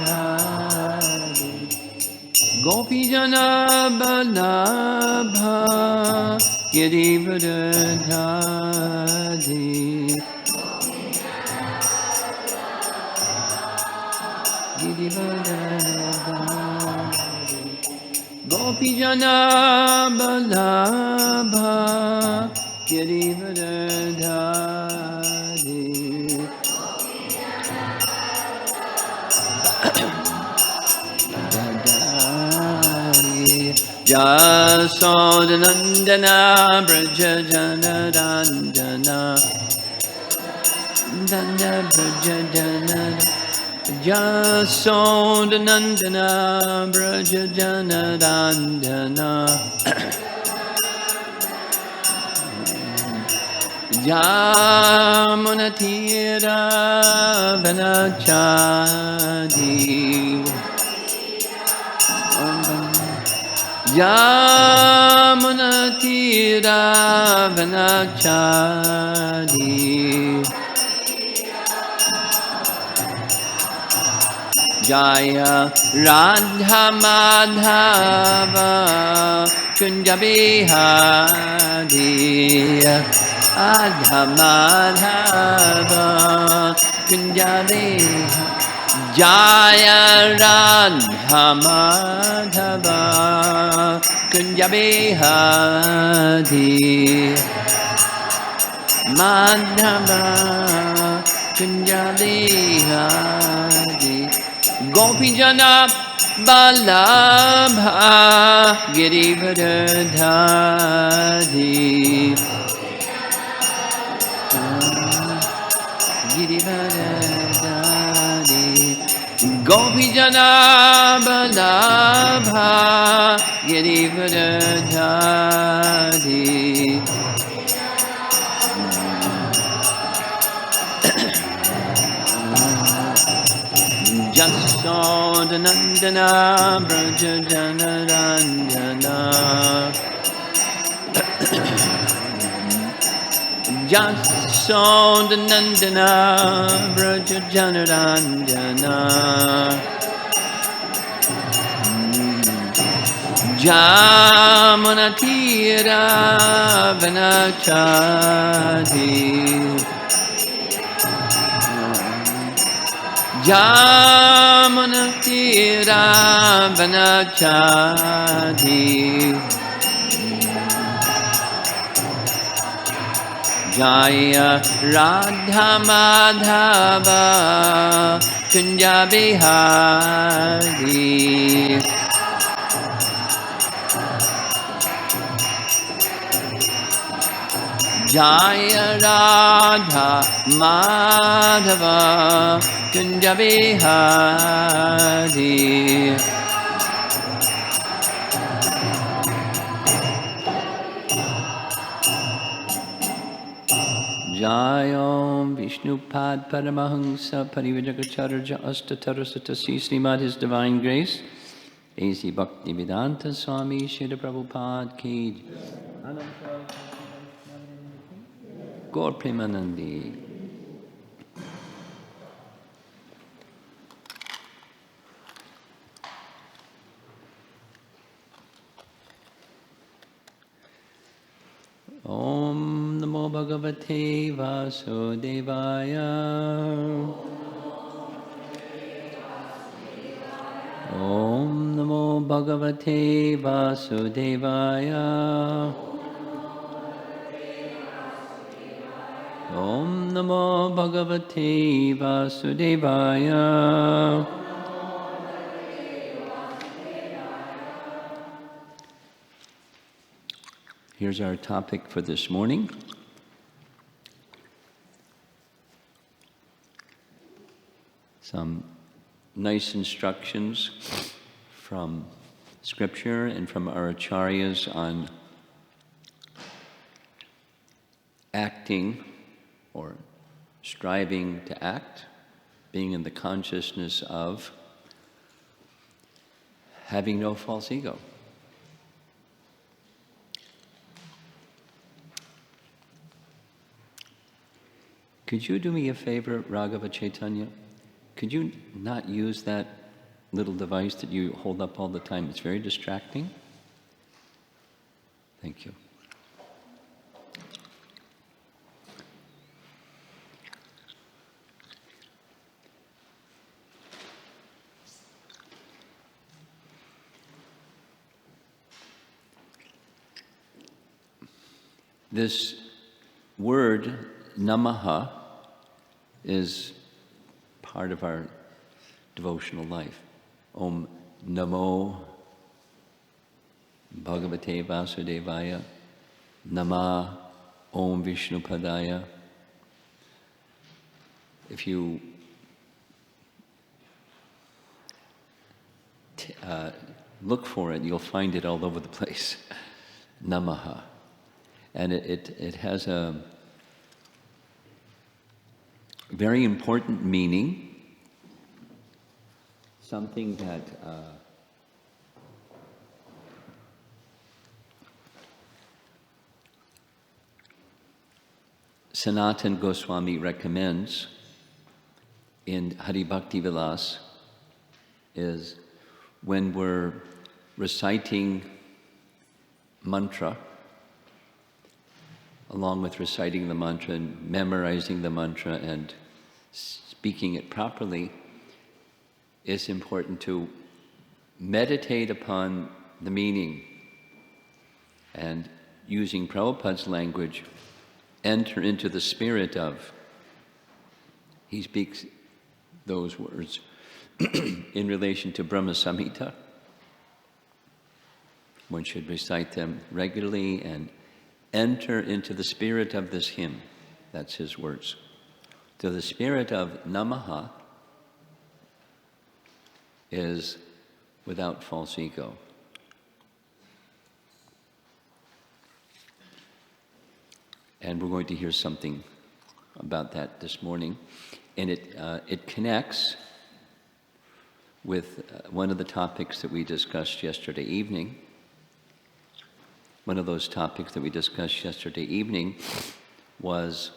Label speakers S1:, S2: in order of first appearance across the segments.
S1: Kunjabihari Gopijana Balabha Girivardhari Girivardhari Gopijana Balabha Girivardhari Jasodanandana Braja Janarandana Dana Braja Janarandana Jasodanandana Braja Janarandana Jamunatira Vanachadi Jamunatira Vanachadi Jaya Radha Madhava Kunjabihari Radha Madhava Kunjabihari Jaya Radha Madhava Kunjabihari Madhava Kunjabihari Gopijana Balabha Girivardhari Girivardhari Gopijana Balabha Girivardhari Jasodanandana Braja Janarandana Jasodanandana Braja Janarandana Jamunatira Vanachadi Jamunatira Vanachadi Jaya Radha Madhava Kunjabihari Jaya Radha Madhava Kunjabihari Jayom Vishnupad Paramahamsa Parivajakacharya Astatarasata Srimad His Divine Grace A.C. Bhaktivedanta Swami Srila Prabhupada Ki Gaur Premanandi. Om Namo Bhagavate Vasudevaya. Om Namo Bhagavate Vasudevaya. Om Namo Bhagavate Vasudevaya. Here's our topic for this morning. Some nice instructions from Scripture and from our acharyas on acting or striving to act, being in the consciousness of having no false ego. Could you do me a favor, Raghava Chaitanya? Could you not use that little device that you hold up all the time? It's very distracting. Thank you. This word, namaha, is part of our devotional life. Om Namo Bhagavate Vasudevaya, Nama Om Vishnupadaya. If you look for it, you'll find it all over the place. Namaha. And it has a very important meaning, something that Sanatana Goswami recommends in Hari Bhakti Vilas is when we're reciting mantra, along with reciting the mantra and memorizing the mantra and speaking it properly, it's important to meditate upon the meaning and, using Prabhupada's language, enter into the spirit of. He speaks those words in relation to Brahma Samhita. One should recite them regularly and enter into the spirit of this hymn. That's his words. So the spirit of namaha is without false ego. And we're going to hear something about that this morning. And it connects with one of the topics that we discussed yesterday evening. One of those topics that we discussed yesterday evening was,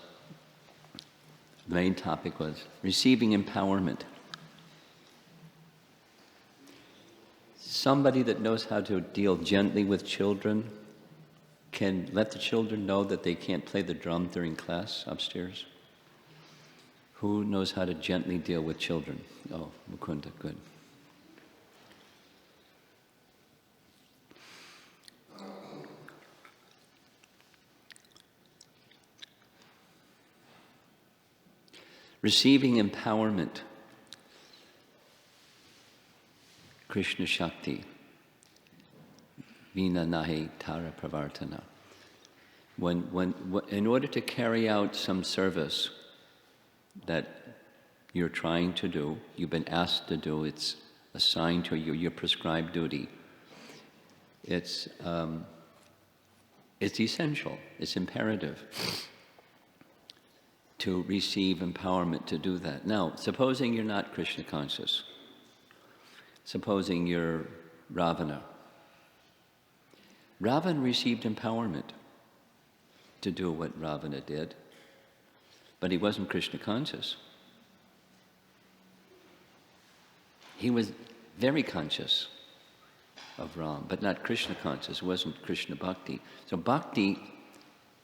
S1: the main topic was receiving empowerment. Somebody that knows how to deal gently with children can let the children know that they can't play the drum during class upstairs. Who knows how to gently deal with children? Oh, Mukunda, good. Receiving empowerment, Krishna Shakti, Vina Nahi Tara Pravartana. When, in order to carry out some service that you're trying to do, you've been asked to do, it's assigned to you, your prescribed duty, it's essential, it's imperative to receive empowerment to do that. Now, supposing you're not Krishna conscious, supposing you're Ravana. Ravana received empowerment to do what Ravana did, but he wasn't Krishna conscious. He was very conscious of Ram, but not Krishna conscious, wasn't Krishna bhakti. So bhakti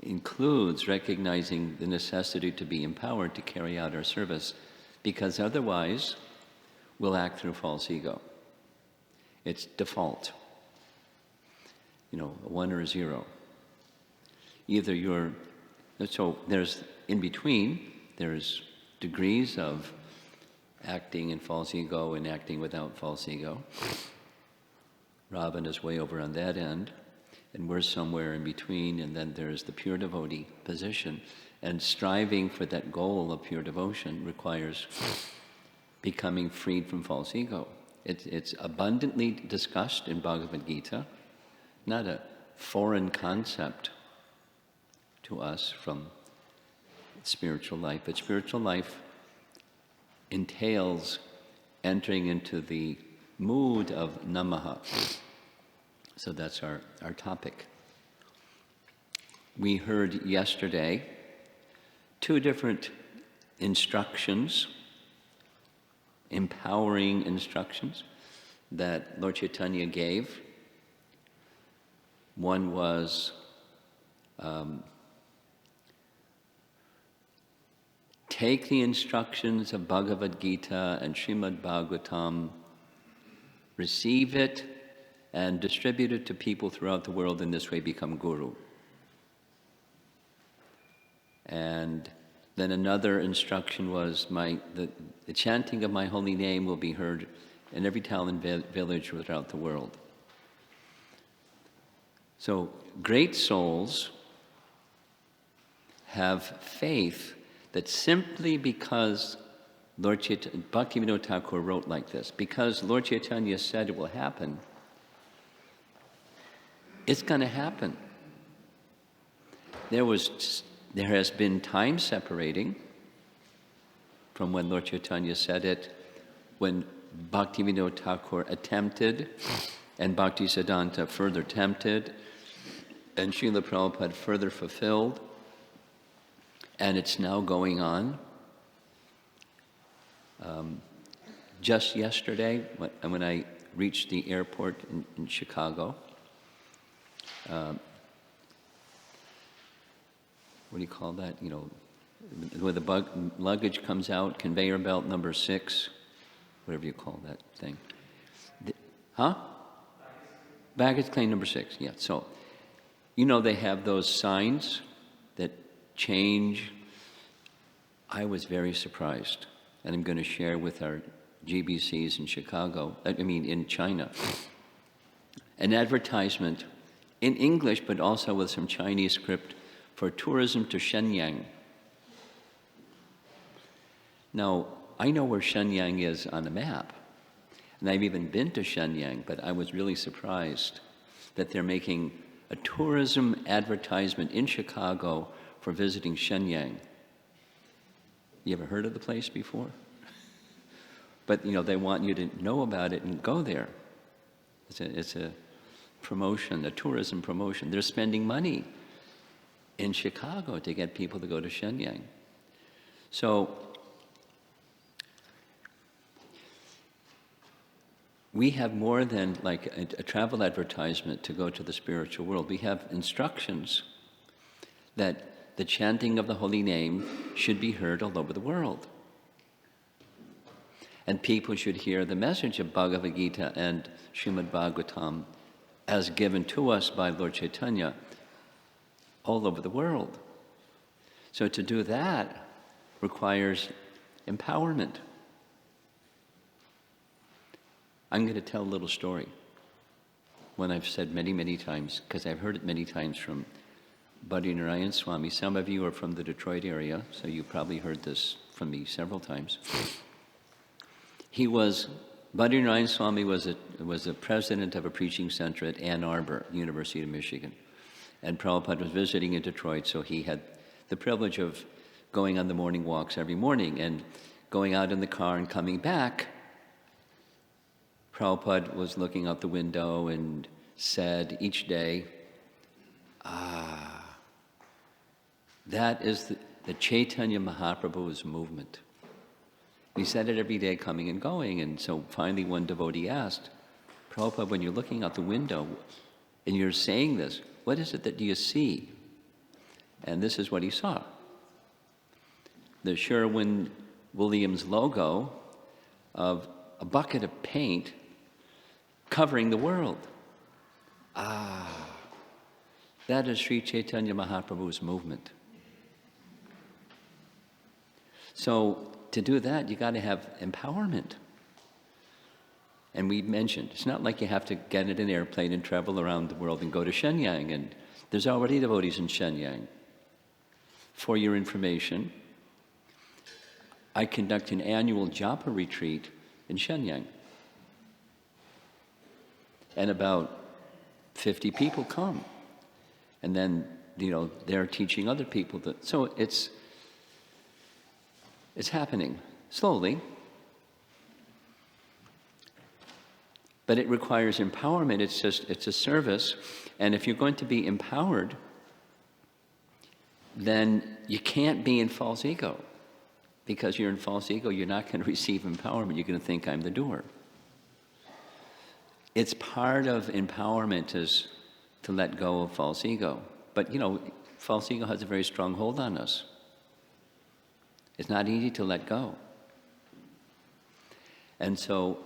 S1: includes recognizing the necessity to be empowered to carry out our service, because otherwise we'll act through false ego. It's default. You know, a 1 or a 0. Either you're, so there's, in between, there's degrees of acting in false ego and acting without false ego. Ravana is way over on that end, and we're somewhere in between, and then there's the pure devotee position. And striving for that goal of pure devotion requires becoming freed from false ego. It's abundantly discussed in Bhagavad Gita, not a foreign concept to us from spiritual life, but spiritual life entails entering into the mood of namaha. So that's our topic. We heard yesterday 2 different instructions, empowering instructions that Lord Chaitanya gave. One was take the instructions of Bhagavad Gita and Srimad Bhagavatam, receive it, and distribute it to people throughout the world, in this way become guru. And then another instruction was the chanting of my holy name will be heard in every town and village throughout the world. So great souls have faith that simply because Bhaktivinoda Thakur wrote like this, because Lord Chaitanya said it will happen, it's going to happen. There has been time separating from when Lord Chaitanya said it, when Bhaktivinoda Thakur attempted, and Bhaktisiddhanta further tempted, and Srila Prabhupada further fulfilled, and it's now going on. Just yesterday, when I reached the airport in Chicago, what do you call that? You know, where the luggage comes out, conveyor belt number 6, whatever you call that thing. Baggage claim number 6, yeah. So, you know, they have those signs that change. I was very surprised, and I'm going to share with our GBCs in in China, an advertisement in English, but also with some Chinese script for tourism to Shenyang. Now, I know where Shenyang is on the map, and I've even been to Shenyang, but I was really surprised that they're making a tourism advertisement in Chicago for visiting Shenyang. You ever heard of the place before? But, you know, they want you to know about it and go there. It's a promotion, a tourism promotion. They're spending money in Chicago to get people to go to Shenyang. So we have more than like a travel advertisement to go to the spiritual world. We have instructions that the chanting of the holy name should be heard all over the world. And people should hear the message of Bhagavad Gita and Srimad Bhagavatam as given to us by Lord Chaitanya all over the world. So to do that requires empowerment. I'm going to tell a little story, one I've said many, many times, because I've heard it many times from Bhadiranayan Swami. Some of you are from the Detroit area, so you probably heard this from me several times. Bhadiranayan Swami was a president of a preaching center at Ann Arbor, University of Michigan. And Prabhupada was visiting in Detroit, so he had the privilege of going on the morning walks every morning and going out in the car and coming back. Prabhupada was looking out the window and said each day, that is the Chaitanya Mahaprabhu's movement. He said it every day coming and going, and so finally one devotee asked, Prabhupada, when you're looking out the window and you're saying this, what is it that you see? And this is what he saw. The Sherwin-Williams logo of a bucket of paint covering the world. That is Sri Chaitanya Mahaprabhu's movement. So to do that, you got to have empowerment. And we mentioned, it's not like you have to get in an airplane and travel around the world and go to Shenyang, and there's already devotees in Shenyang. For your information, I conduct an annual japa retreat in Shenyang. And about 50 people come. And then, you know, they're teaching other people so it's happening slowly. But it requires empowerment. It's a service. And if you're going to be empowered, then you can't be in false ego. Because you're in false ego, you're not going to receive empowerment. You're going to think I'm the doer. It's part of empowerment is to let go of false ego. But, false ego has a very strong hold on us. It's not easy to let go. And so,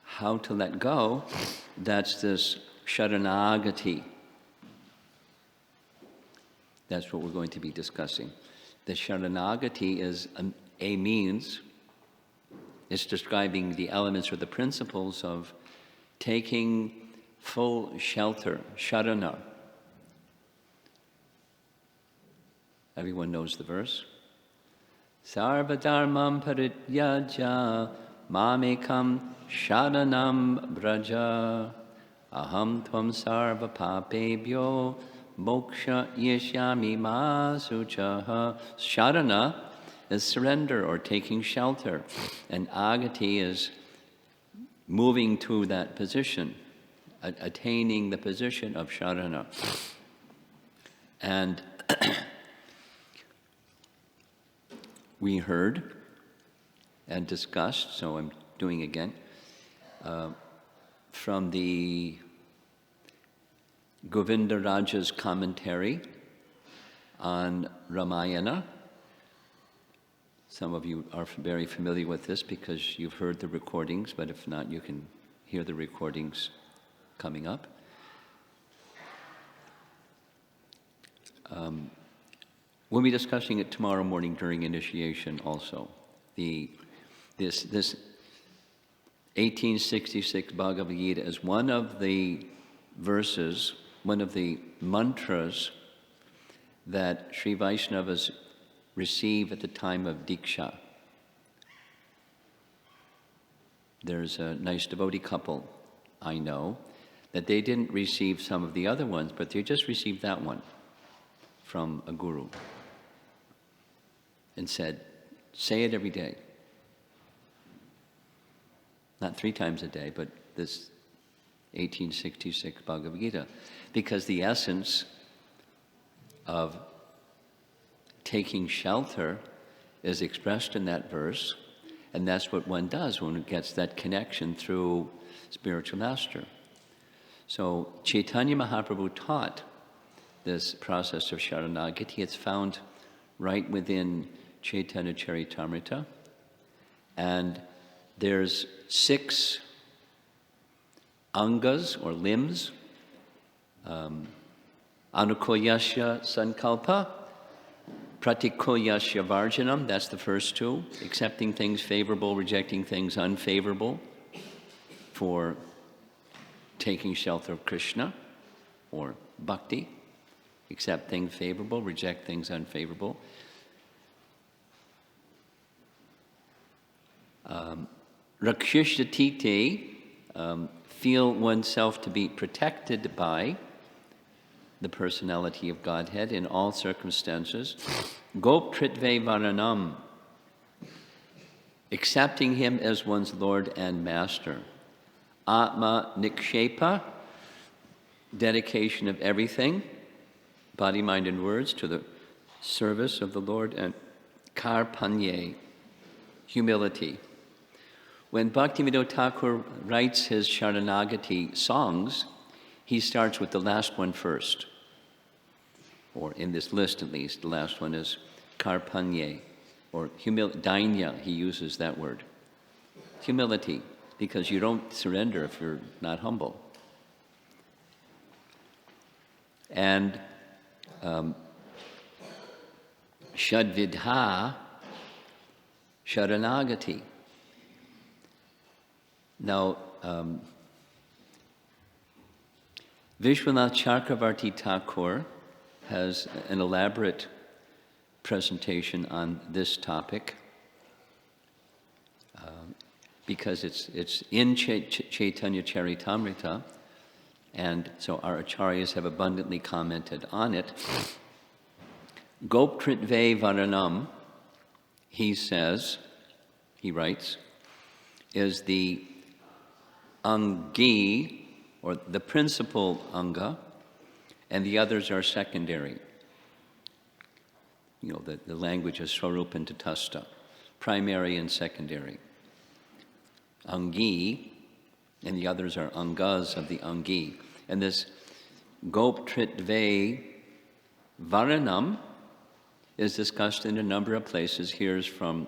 S1: how to let go, that's this Saranagati. That's what we're going to be discussing. The Saranagati is a means, it's describing the elements or the principles of taking full shelter, Sharana. Everyone knows the verse. Sarvadharmam parityaja mamekam sharanam braja aham tvam sarva papebhyo moksha yeshyami ma suchaha. Sharana is surrender or taking shelter, and agati is moving to that position, attaining the position of sharana. And we heard and discussed, so I'm doing again, from the Govindaraja's commentary on Ramayana. Some of you are very familiar with this because you've heard the recordings, but if not, you can hear the recordings coming up. We'll be discussing it tomorrow morning during initiation also. This 1866 Bhagavad Gita is one of the verses, one of the mantras that Sri Vaishnavas receive at the time of Diksha. There's a nice devotee couple I know that they didn't receive some of the other ones, but they just received that one from a guru and said, say it every day. Not 3 times a day, but this 1866 Bhagavad Gita. Because the essence of taking shelter is expressed in that verse, and that's what one does when it gets that connection through spiritual master. So Chaitanya Mahaprabhu taught this process of Saranagati. It's found right within Chaitanya Charitamrita, and there's 6 angas or limbs. Anukulyasya sankalpa, pratikulyasya varjanam, that's the first 2, accepting things favorable, rejecting things unfavorable for taking shelter of Krishna, or bhakti, accept things favorable, reject things unfavorable. Rakshishtite, feel oneself to be protected by the personality of Godhead in all circumstances. Goptritve varanam, accepting him as one's Lord and Master. Atma nikshepa, dedication of everything, body, mind, and words, to the service of the Lord. And karpanye, humility. When Bhaktivinoda Thakur writes his Saranagati songs, he starts with the last one first. Or in this list at least, the last one is karpanye, or dainya, he uses that word. Humility, because you don't surrender if you're not humble. And shadvidha, Saranagati. Now, Vishwanath Chakravarti Thakur has an elaborate presentation on this topic because it's in Chaitanya Charitamrita, and so our acharyas have abundantly commented on it. Goptritve varanam, he writes, is the angi, or the principal anga, and the others are secondary. the language is Swarupa and Tatastha, primary and secondary. Angi, and the others are angas of the angi. And this Goptritve Varanam is discussed in a number of places. Here's from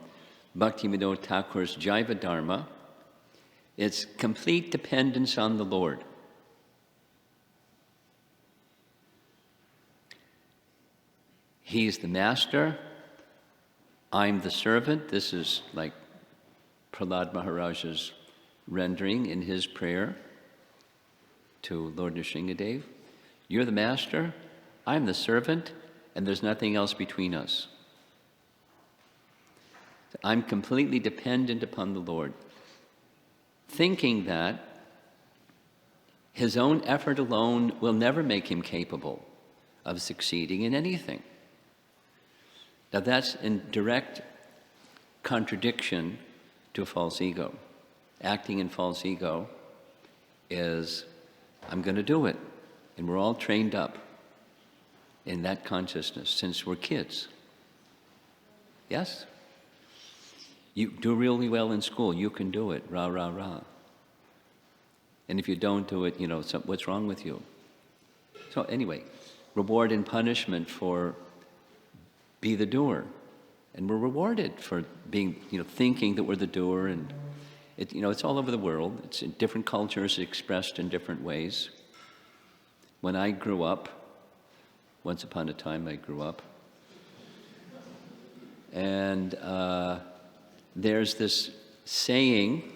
S1: Bhaktivinoda Thakur's Jaiva Dharma. It's complete dependence on the Lord. He's the master, I'm the servant. This is like Prahlad Maharaj's rendering in his prayer to Lord Nrsingadev. You're the master, I'm the servant, and there's nothing else between us. I'm completely dependent upon the Lord, thinking that his own effort alone will never make him capable of succeeding in anything. Now that's in direct contradiction to a false ego. Acting in false ego is, I'm going to do it. And we're all trained up in that consciousness since we're kids. Yes? You do really well in school, you can do it, rah, rah, rah. And if you don't do it, what's wrong with you? So anyway, reward and punishment for be the doer. And we're rewarded for being, thinking that we're the doer. And, it's all over the world. It's in different cultures expressed in different ways. When I grew up, once upon a time I grew up, and there's this saying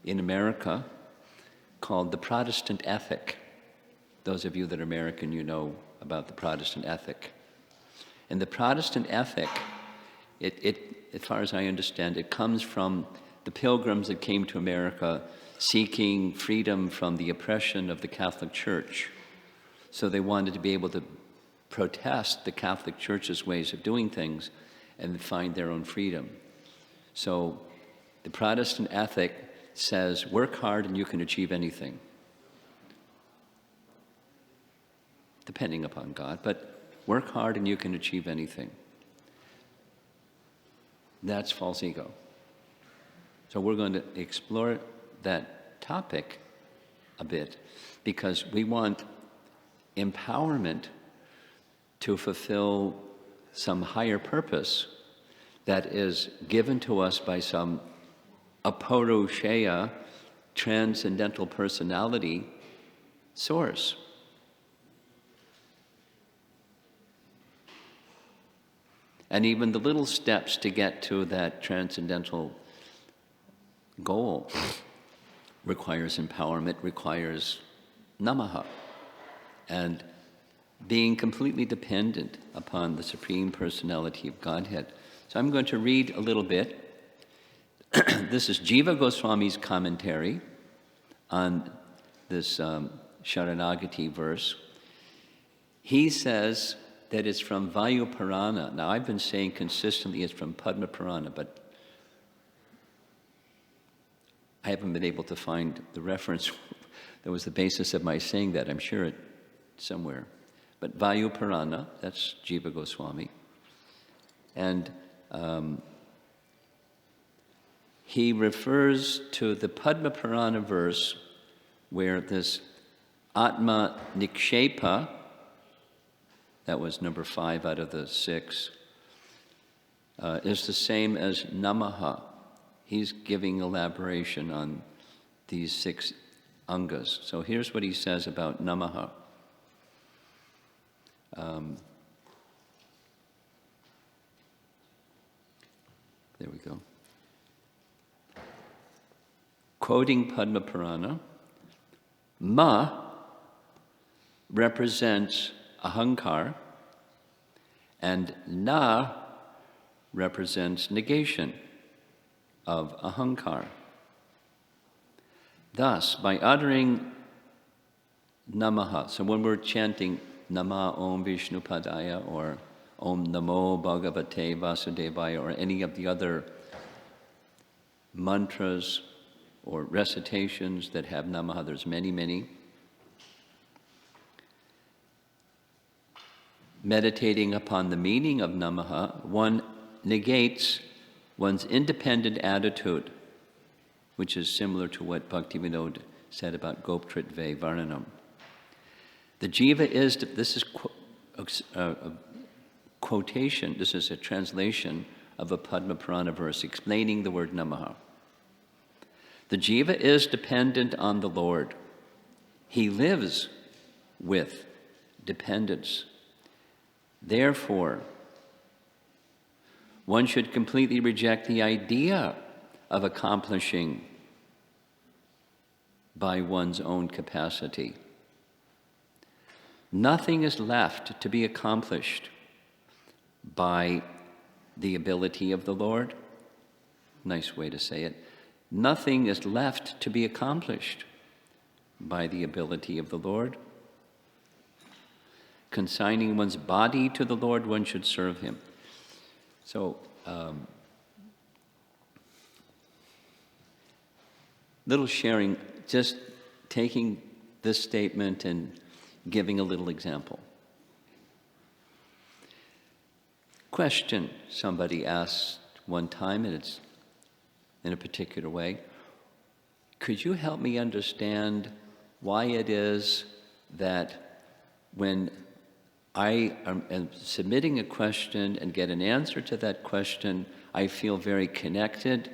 S1: in America called the Protestant ethic. Those of you that are American, you know about the Protestant ethic. And the Protestant ethic, as far as I understand, it comes from the pilgrims that came to America seeking freedom from the oppression of the Catholic Church. So they wanted to be able to protest the Catholic Church's ways of doing things and find their own freedom. So the Protestant ethic says, work hard and you can achieve anything. Depending upon God, but work hard and you can achieve anything. That's false ego. So we're going to explore that topic a bit because we want empowerment to fulfill some higher purpose that is given to us by some aparushaya, transcendental personality source. And even the little steps to get to that transcendental goal requires empowerment, requires namaha, and being completely dependent upon the Supreme Personality of Godhead. So I'm going to read a little bit. This is Jiva Goswami's commentary on this Saranagati verse. He says that it's from Vayu Purana. Now, I've been saying consistently it's from Padma Purana, but I haven't been able to find the reference that was the basis of my saying that. I'm sure it's somewhere. But Vayu Purana, that's Jiva Goswami. And he refers to the Padma Purana verse where this Atma Nikshepa, that was number 5 out of the 6, is the same as namaha. He's giving elaboration on these 6 angas. So here's what he says about namaha. There we go. Quoting Padma Purana, ma represents ahankar, and na represents negation of ahankar. Thus, by uttering namaha, so when we're chanting Nama Om Vishnu Padaya or Om Namo Bhagavate Vasudevaya or any of the other mantras or recitations that have namaha, there's many, many. meditating upon the meaning of namaha, one negates one's independent attitude, which is similar to what Bhaktivinoda said about Goptritve Varnanam. The jiva is, this is a quotation, this is a translation of a Padma Purana verse explaining the word namaha. The jiva is dependent on the Lord. He lives with dependence. Therefore, one should completely reject the idea of accomplishing by one's own capacity. Nothing is left to be accomplished by the ability of the Lord. Nice way to say it. Nothing is left to be accomplished by the ability of the Lord. Consigning one's body to the Lord, one should serve him. So, little sharing, just taking this statement and giving a little example. Question somebody asked one time, and it's in a particular way. Could you help me understand why it is that when I am submitting a question and get an answer to that question, I feel very connected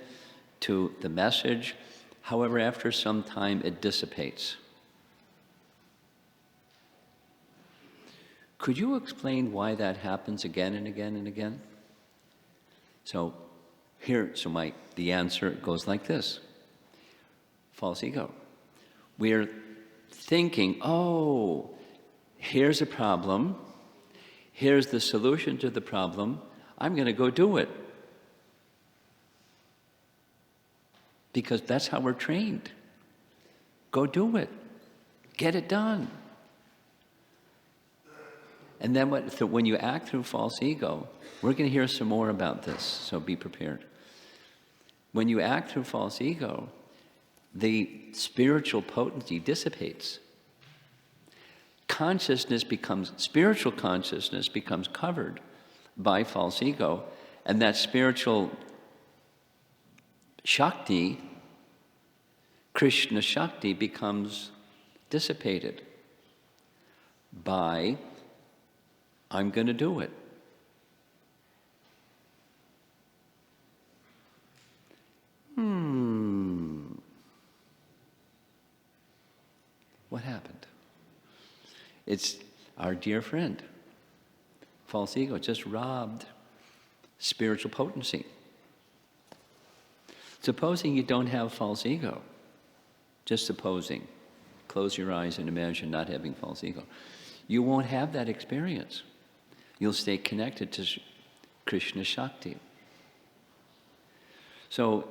S1: to the message. However, after some time, it dissipates. Could you explain why that happens again and again and again? So the answer goes like this. False ego. We're thinking, oh, here's a problem. Here's the solution to the problem. I'm going to go do it. Because that's how we're trained. Go do it. Get it done. And then when you act through false ego, we're going to hear some more about this, so be prepared. When you act through false ego, the spiritual potency dissipates. Spiritual consciousness becomes covered by false ego, and that spiritual Shakti, Krishna Shakti, becomes dissipated by, I'm going to do it. What happened? It's our dear friend. False ego just robbed spiritual potency. Supposing you don't have false ego, just supposing, close your eyes and imagine not having false ego, you won't have that experience. You'll stay connected to Krishna Shakti. So,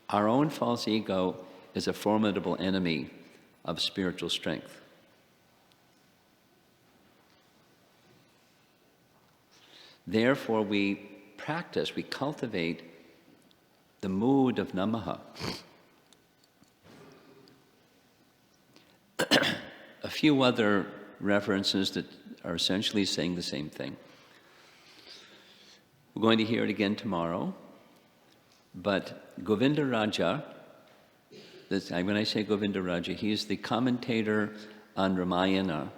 S1: our own false ego is a formidable enemy of spiritual strength. Therefore, we cultivate the mood of namaha. A few other references that are essentially saying the same thing. We're going to hear it again tomorrow, but Govinda Raja, when I say Govinda Raja, he is the commentator on Ramayana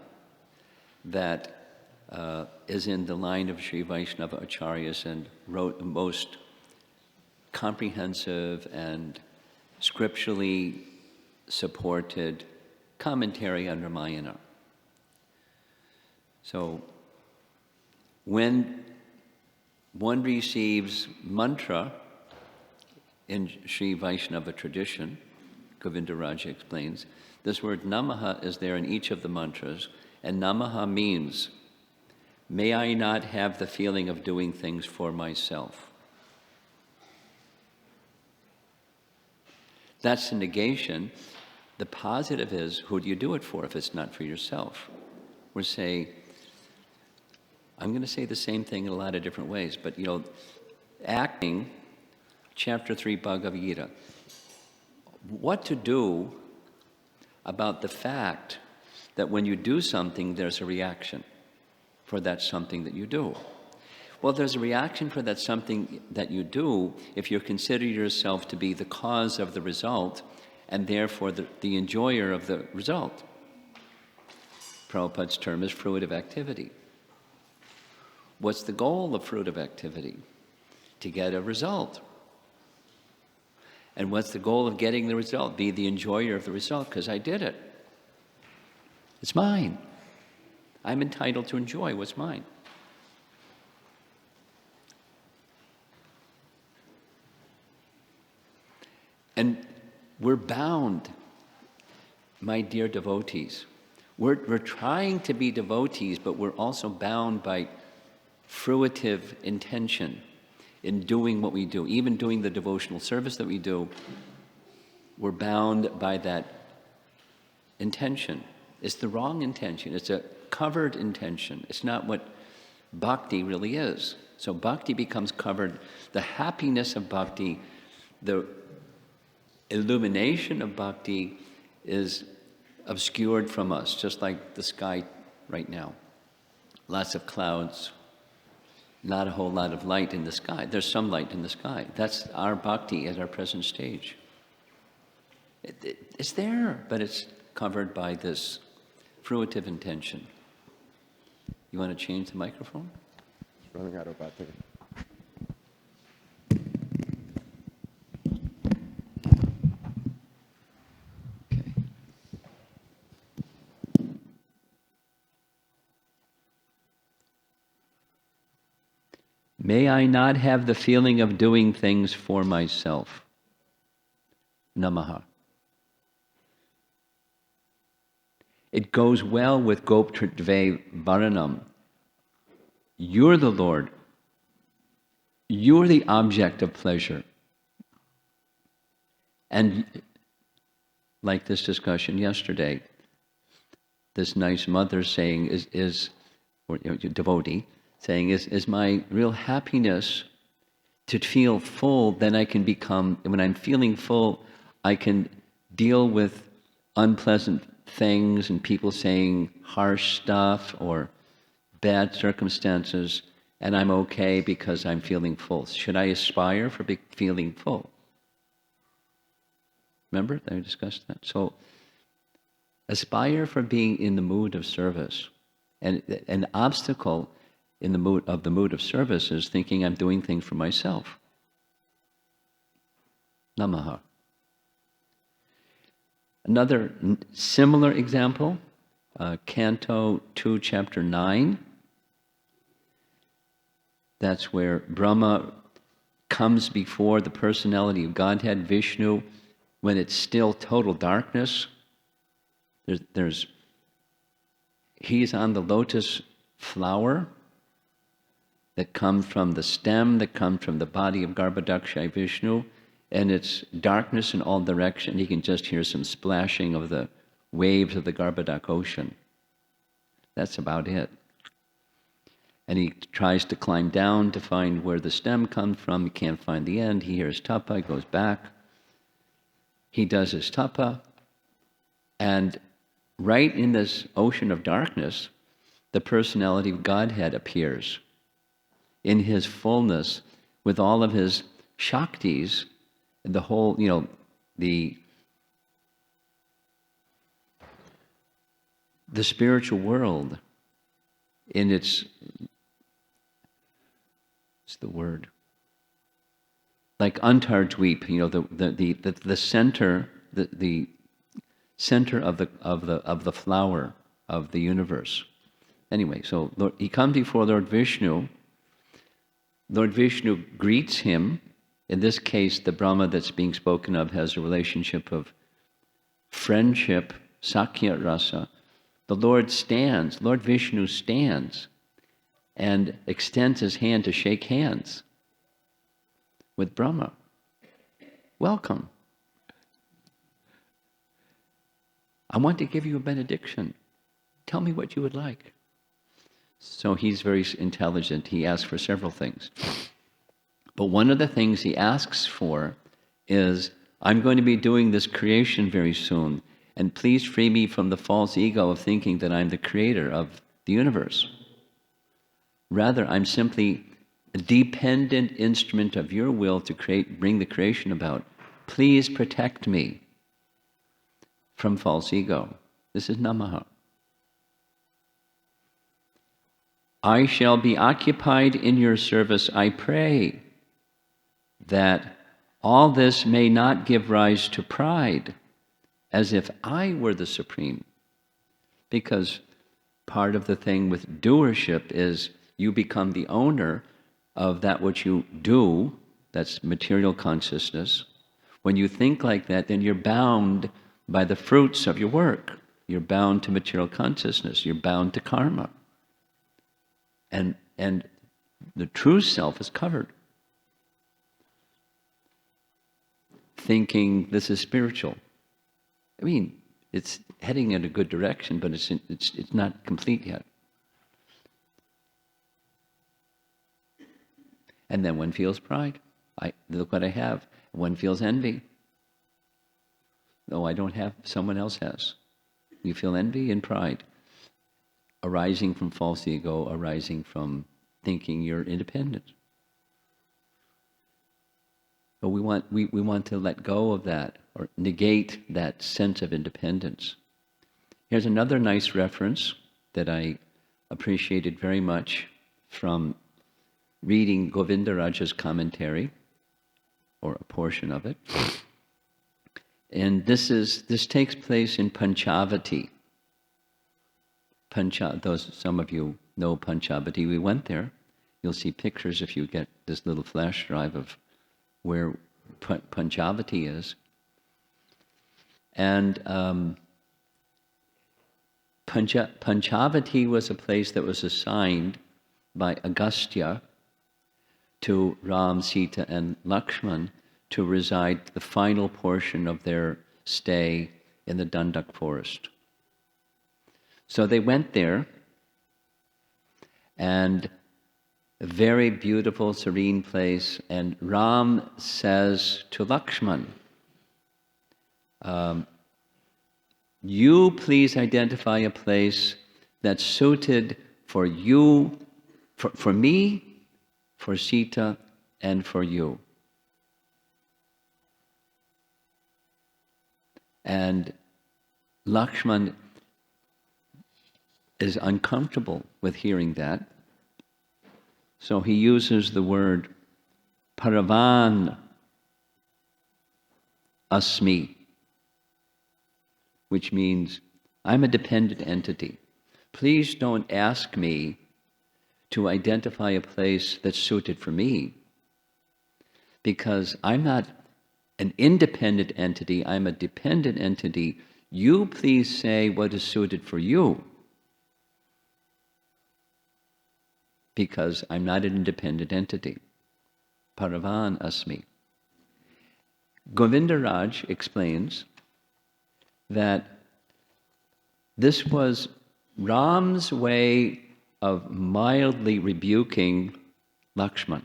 S1: that is in the line of Sri Vaishnava Acharyas and wrote the most comprehensive and scripturally supported commentary on Ramayana. So, when one receives mantra in Sri Vaishnava tradition, Govinda Raja explains, this word namaha is there in each of the mantras, and namaha means, may I not have the feeling of doing things for myself. That's the negation. The positive is, who do you do it for if it's not for yourself? We're saying, I'm going to say the same thing in a lot of different ways, but acting, chapter 3 Bhagavad Gita, what to do about the fact that when you do something, there's a reaction. for that something that you do. Well, there's a reaction for that something that you do if you consider yourself to be the cause of the result and therefore the enjoyer of the result. Prabhupada's term is fruitive activity. What's the goal of fruitive activity? To get a result. And what's the goal of getting the result? Be the enjoyer of the result, because I did it. It's mine. I'm entitled to enjoy what's mine. And we're bound, my dear devotees. We're trying to be devotees, but we're also bound by fruitive intention in doing what we do. Even doing the devotional service that we do, we're bound by that intention. It's the wrong intention. It's a covered intention. It's not what bhakti really is. So bhakti becomes covered. The happiness of bhakti, the illumination of bhakti is obscured from us, just like the sky right now. Lots of clouds, not a whole lot of light in the sky. There's some light in the sky. That's our bhakti at our present stage. It's there, but it's covered by this fruitive intention. You want to change the microphone?
S2: It's running out of battery.
S1: Okay. May I not have the feeling of doing things for myself. Namaha. It goes well with Goptridve Varanam. You're the Lord. You're the object of pleasure. And like this discussion yesterday, this nice mother saying or devotee, saying, is my real happiness to feel full, then I can become, when I'm feeling full, I can deal with unpleasant things and people saying harsh stuff or bad circumstances, and I'm okay because I'm feeling full. Should I aspire for feeling full? Remember, I discussed that. So, aspire for being in the mood of service. And an obstacle in the mood of service is thinking I'm doing things for myself. Namaha. Another similar example, Canto 2, Chapter 9. That's where Brahma comes before the personality of Godhead, Vishnu, when it's still total darkness. He's on the lotus flower that comes from the stem, that comes from the body of Garbhodakshay Vishnu, and it's darkness in all directions. You can just hear some splashing of the waves of the Garbhodak ocean. That's about it. And he tries to climb down to find where the stem comes from. He can't find the end. He hears tapa, he goes back. He does his tapa, and right in this ocean of darkness, the personality of Godhead appears in his fullness with all of his shaktis, and the whole, the spiritual world in its, what's the word? Like Antarjweep, the center, the center of the flower of the universe. Anyway, so he comes before Lord Vishnu. Lord Vishnu greets him. In this case, the Brahma that's being spoken of has a relationship of friendship, Sakya Rasa. The Lord Vishnu stands and extends his hand to shake hands with Brahma. Welcome. I want to give you a benediction. Tell me what you would like. So he's very intelligent. He asks for several things. But one of the things he asks for is, I'm going to be doing this creation very soon, and please free me from the false ego of thinking that I'm the creator of the universe. Rather, I'm simply a dependent instrument of your will to bring the creation about. Please protect me from false ego. This is namaha. I shall be occupied in your service. I pray that all this may not give rise to pride, as if I were the supreme. Because part of the thing with doership is you become the owner of that which you do, that's material consciousness. When you think like that, then you're bound by the fruits of your work. You're bound to material consciousness. You're bound to karma. And the true self is covered. Thinking this is spiritual. I mean, it's heading in a good direction, but it's not complete yet. And then one feels pride. Look what I have. One feels envy. No, I don't have, someone else has. You feel envy and pride, arising from false ego, arising from thinking you're independent. But we want to let go of that, or negate that sense of independence. Here's another nice reference that I appreciated very much from reading Govindaraja's commentary, or a portion of it. And this takes place in Panchavati. Some of you know Panchavati. We went there. You'll see pictures if you get this little flash drive of where Panchavati is. And Panchavati was a place that was assigned by Agastya to Ram, Sita, and Lakshman to reside the final portion of their stay in the Dandak forest. So they went there, and a very beautiful, serene place, and Ram says to Lakshman, you please identify a place that's suited for you, for me, for Sita, and for you. And Lakshman is uncomfortable with hearing that. So he uses the word paravan asmi, which means I'm a dependent entity. Please don't ask me to identify a place that's suited for me, because I'm not an independent entity, I'm a dependent entity. You please say what is suited for you, because I'm not an independent entity. Paravan asmi. Govindaraj explains that this was Ram's way of mildly rebuking Lakshman.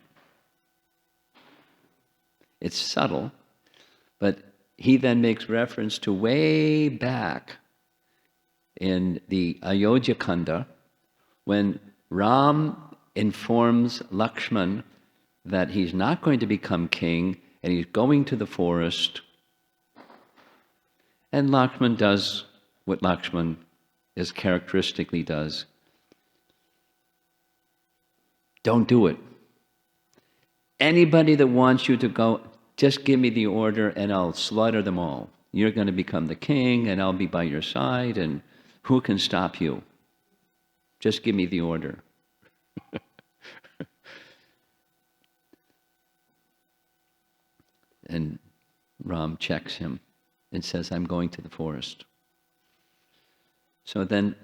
S1: It's subtle, but he then makes reference to way back in the Ayodhya Kanda, when Ram informs Lakshman that he's not going to become king and he's going to the forest. And Lakshman does what Lakshman is characteristically does. Don't do it. Anybody that wants you to go, just give me the order and I'll slaughter them all. You're going to become the king and I'll be by your side, and who can stop you? Just give me the order. And Ram checks him and says, I'm going to the forest. So then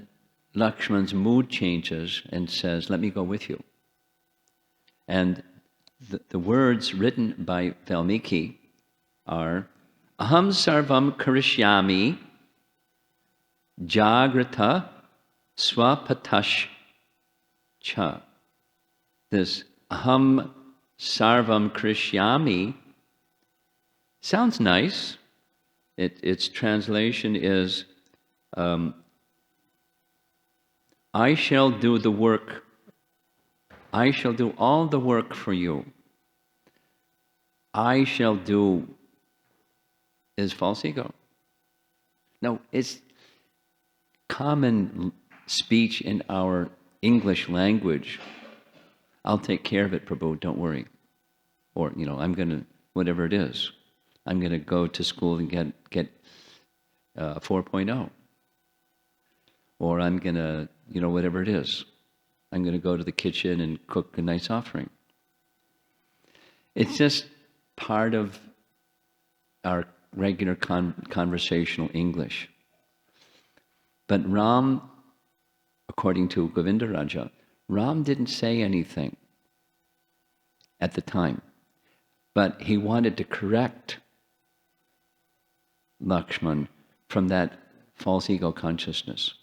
S1: Lakshman's mood changes and says, let me go with you. And the words written by Valmiki are, Aham sarvam karishyami jagrata swapatash cha. This aham sarvam karishyami sounds nice. Its translation is, I shall do the work I shall do all the work for you. I shall do is false ego. Now, it's common speech in our English language. I'll take care of it, Prabhu, don't worry. Or, I'm going to, whatever it is, I'm going to go to school and get 4.0. Or I'm going to, whatever it is. I'm going to go to the kitchen and cook a nice offering. It's just part of our regular conversational English. But Ram, according to Govindaraja, Ram didn't say anything at the time. But he wanted to correct Lakshman from that false ego consciousness.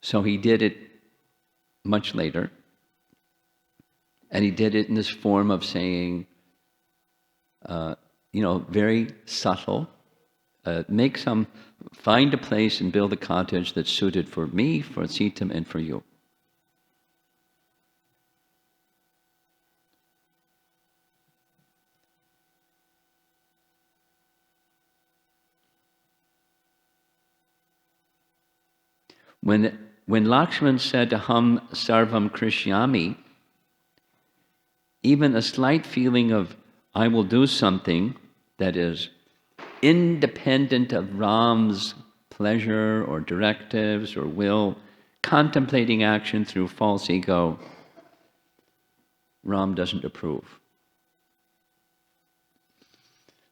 S1: So he did it much later, and he did it in this form of saying, very subtle, find a place and build a cottage that's suited for me, for Sita, and for you. When Lakshman said, Aham sarvam krishyami, even a slight feeling of, I will do something that is independent of Ram's pleasure or directives or will, contemplating action through false ego, Ram doesn't approve.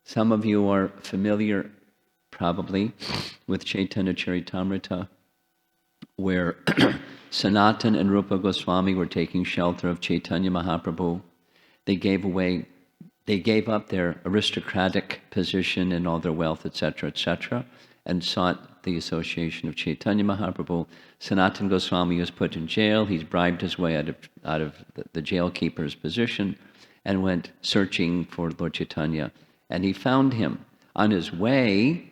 S1: Some of you are familiar, probably, with Chaitanya Charitamrita, where Sanatan and Rupa Goswami were taking shelter of Chaitanya Mahaprabhu. They gave up their aristocratic position and all their wealth, etc., and sought the association of Chaitanya Mahaprabhu. Sanatan Goswami was put in jail. He's bribed his way out of the jailkeeper's position and went searching for Lord Chaitanya. And he found him. On his way,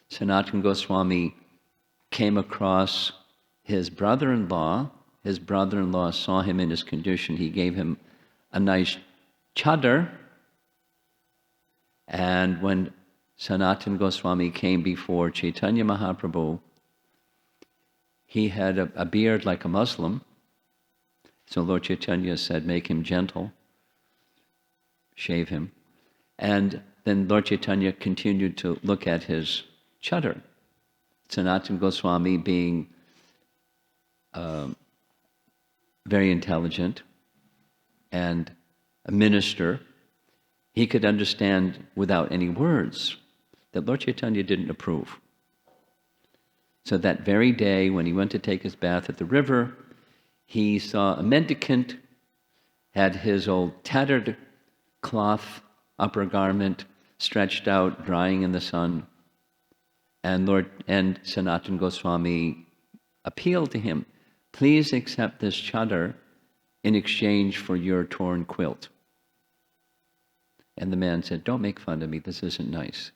S1: Sanatan Goswami came across his brother-in-law. His brother-in-law saw him in his condition. He gave him a nice chadar. And when Sanatan Goswami came before Chaitanya Mahaprabhu, he had a beard like a Muslim. So Lord Chaitanya said, make him gentle, shave him. And then Lord Chaitanya continued to look at his chadar. Sanatan Goswami, being very intelligent and a minister, he could understand without any words that Lord Chaitanya didn't approve. So that very day, when he went to take his bath at the river, he saw a mendicant, had his old tattered cloth upper garment stretched out, drying in the sun. And Sanatan Goswami appealed to him, please accept this chadar in exchange for your torn quilt. And the man said, don't make fun of me, this isn't nice.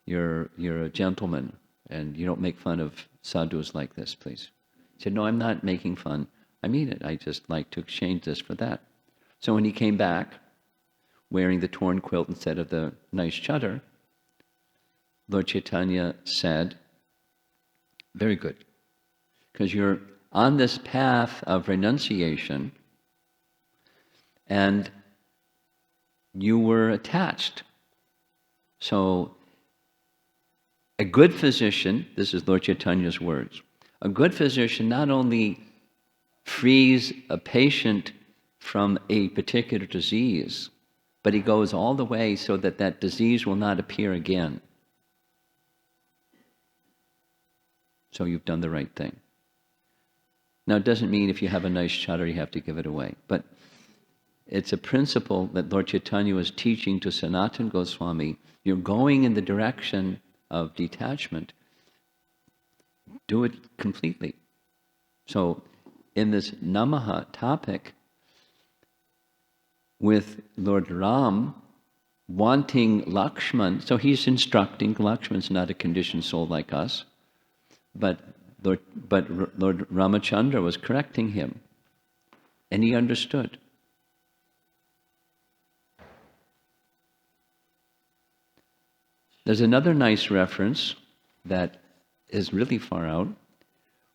S1: You're a gentleman, and you don't make fun of sadhus like this, please. He said, no, I'm not making fun. I mean it. I just like to exchange this for that. So when he came back, wearing the torn quilt instead of the nice chadar, Lord Chaitanya said, very good, because you're on this path of renunciation and you were attached. So a good physician, this is Lord Chaitanya's words, a good physician not only frees a patient from a particular disease, but he goes all the way so that that disease will not appear again. So you've done the right thing. Now, it doesn't mean if you have a nice chadar, you have to give it away. But it's a principle that Lord Chaitanya was teaching to Sanatan Goswami. You're going in the direction of detachment. Do it completely. So in this namaha topic, with Lord Ram wanting Lakshman, so he's instructing, Lakshman's not a conditioned soul like us, but Lord Ramachandra was correcting him, and he understood. There's another nice reference that is really far out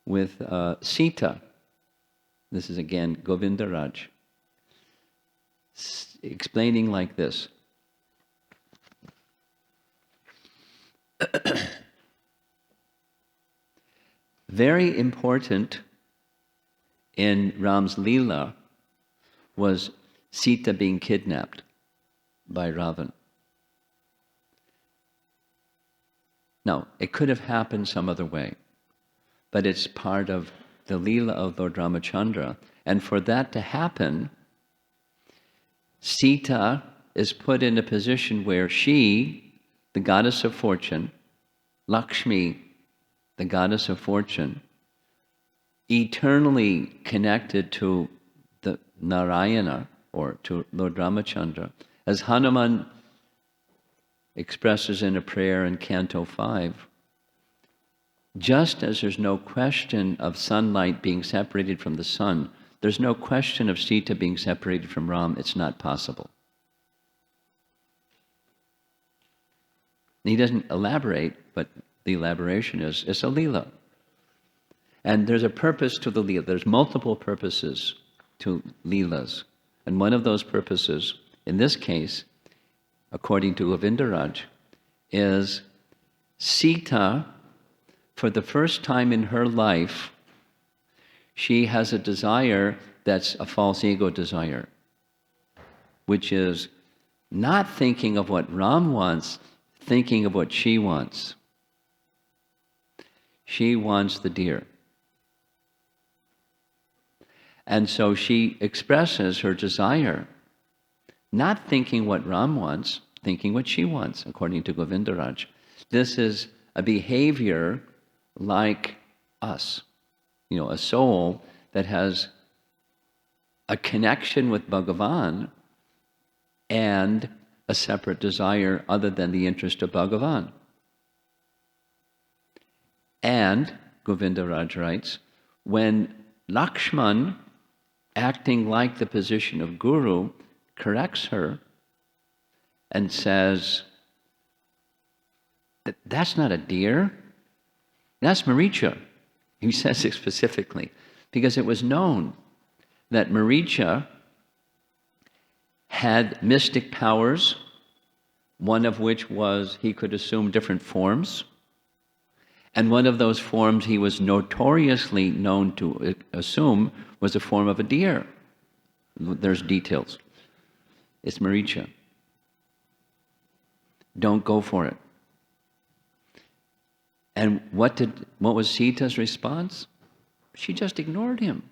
S1: with Sita. This is again Govindaraj, explaining like this. Very important in Ram's Leela was Sita being kidnapped by Ravan. Now, it could have happened some other way, but it's part of the Leela of Lord Ramachandra. And for that to happen, Sita is put in a position where she, the goddess of fortune, Lakshmi, the goddess of fortune, eternally connected to the Narayana, or to Lord Ramachandra, as Hanuman expresses in a prayer in Canto 5, just as there's no question of sunlight being separated from the sun, there's no question of Sita being separated from Ram. It's not possible. He doesn't elaborate, but the elaboration is, it's a Leela. And there's a purpose to the Leela. There's multiple purposes to Leelas. And one of those purposes, in this case, according to Govindaraj, is Sita, for the first time in her life, she has a desire that's a false ego desire, which is not thinking of what Ram wants, thinking of what she wants. She wants the deer. And so she expresses her desire, not thinking what Ram wants, thinking what she wants, according to Govindaraj. This is a behavior like us, a soul that has a connection with Bhagavan and a separate desire other than the interest of Bhagavan. And, Govindaraj writes, when Lakshman, acting like the position of Guru, corrects her and says, that's not a deer, that's Maricha. He says it specifically, because it was known that Maricha had mystic powers, one of which was he could assume different forms, and one of those forms he was notoriously known to assume was the form of a deer. There's details. It's Maricha. Don't go for it. And what was Sita's response? She just ignored him.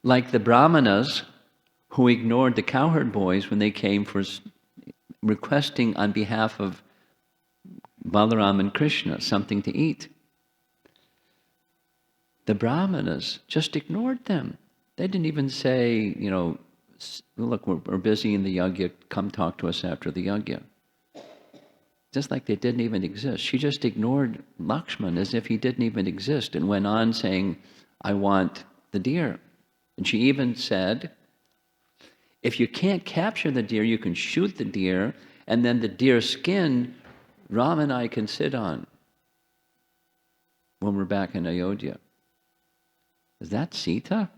S1: Like the Brahmanas who ignored the cowherd boys when they came for requesting on behalf of Balaram and Krishna something to eat. The Brahmanas just ignored them. They didn't even say, look, we're busy in the yajna, come talk to us after the yajna. Just like they didn't even exist. She just ignored Lakshman as if he didn't even exist and went on saying, I want the deer. And she even said, if you can't capture the deer, you can shoot the deer, and then the deer skin, Ram and I can sit on when we're back in Ayodhya. Is that Sita?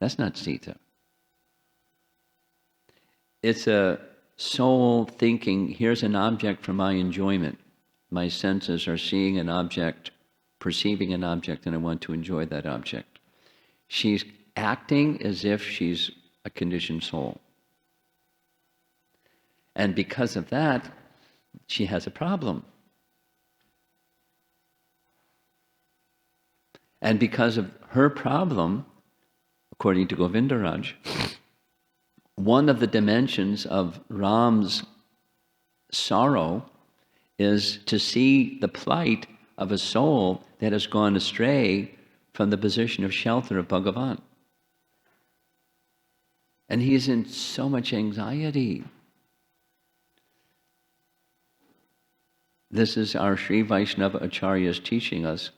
S1: That's not Sita. It's a soul thinking, here's an object for my enjoyment. My senses are seeing an object, perceiving an object, and I want to enjoy that object. She's acting as if she's a conditioned soul. And because of that, she has a problem. And because of her problem, according to Govindaraj, one of the dimensions of Ram's sorrow is to see the plight of a soul that has gone astray from the position of shelter of Bhagavan. And he is in so much anxiety. this is our Sri Vaishnava Acharyas teaching us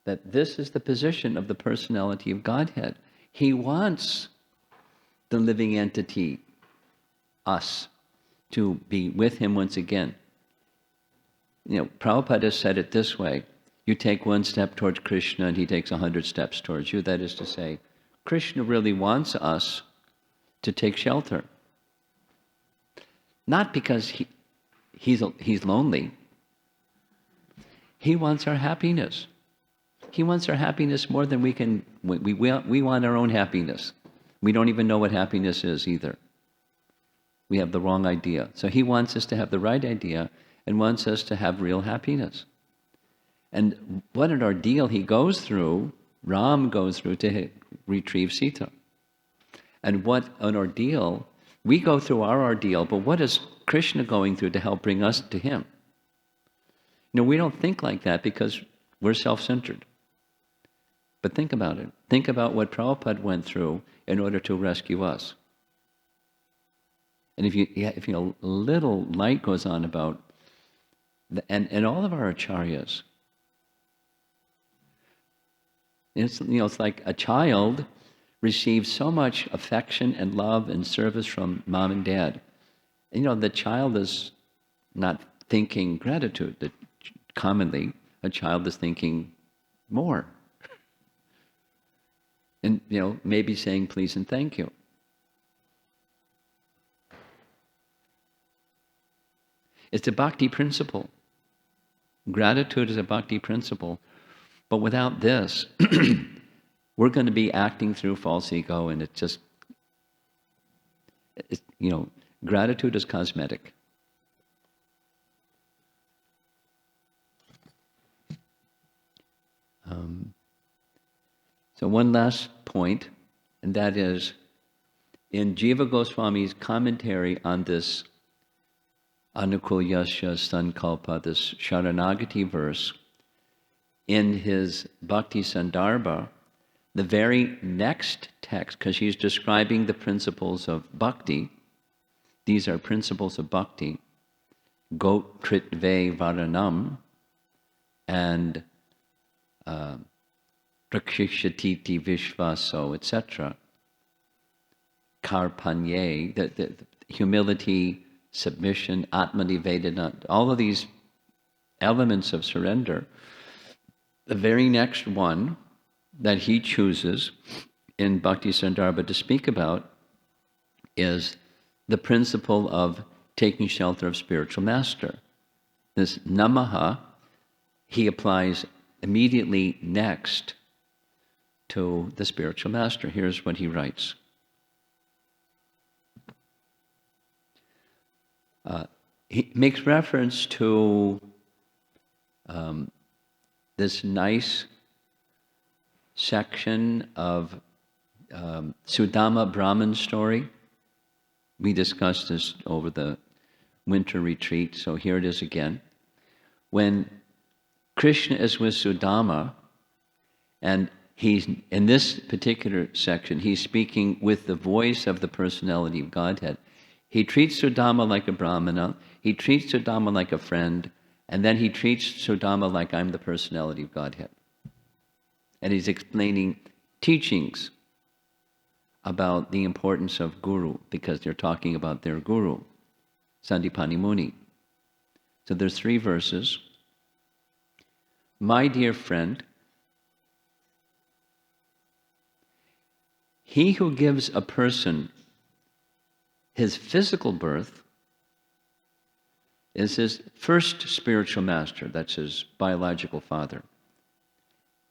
S1: that this is the position of the personality of Godhead. He wants the living entity, us, to be with him once again. Prabhupada said it this way: you take one step towards Krishna and he takes 100 steps towards you. That is to say, Krishna really wants us to take shelter. Not because he's lonely. He wants our happiness. He wants our happiness more than we can. We want our own happiness. We don't even know what happiness is either. We have the wrong idea. So he wants us to have the right idea and wants us to have real happiness. And what an ordeal he goes through, Ram goes through to retrieve Sita. And what an ordeal, we go through our ordeal, but what is Krishna going through to help bring us to him? We don't think like that because we're self-centered. But think about it. Think about what Prabhupada went through in order to rescue us. And if a little light goes on about, and all of our acharyas, it's like a child receives so much affection and love and service from mom and dad. And the child is not thinking gratitude. Commonly, a child is thinking more. And, maybe saying please and thank you. It's a bhakti principle. Gratitude is a bhakti principle. But without this, we're going to be acting through false ego, and gratitude is cosmetic. So one last point, and that is, in Jiva Goswami's commentary on this Anukulyasya Sankalpa, this Saranagati verse, in his Bhakti Sandarbha, the very next text, because he's describing the principles of bhakti, these are principles of bhakti, Gotritve Varanam, and Prakshishati Vishvaso, etc. Karpanye, the humility, submission, Atmanivedana, all of these elements of surrender. The very next one that he chooses in Bhakti Sandarbha to speak about is the principle of taking shelter of spiritual master. This namaha he applies immediately next to the spiritual master. Here's what he writes. He makes reference to this nice section of Sudama Brahman story. We discussed this over the winter retreat, so here it is again. When Krishna is with Sudama, and he's in this particular section, he's speaking with the voice of the personality of Godhead. He treats Sudama like a brahmana, he treats Sudama like a friend, and then he treats Sudama like I'm the personality of Godhead. And he's explaining teachings about the importance of guru, because they're talking about their guru, Sandipani Muni. So there's 3 verses. My dear friend, he who gives a person his physical birth is his first spiritual master, that's his biological father.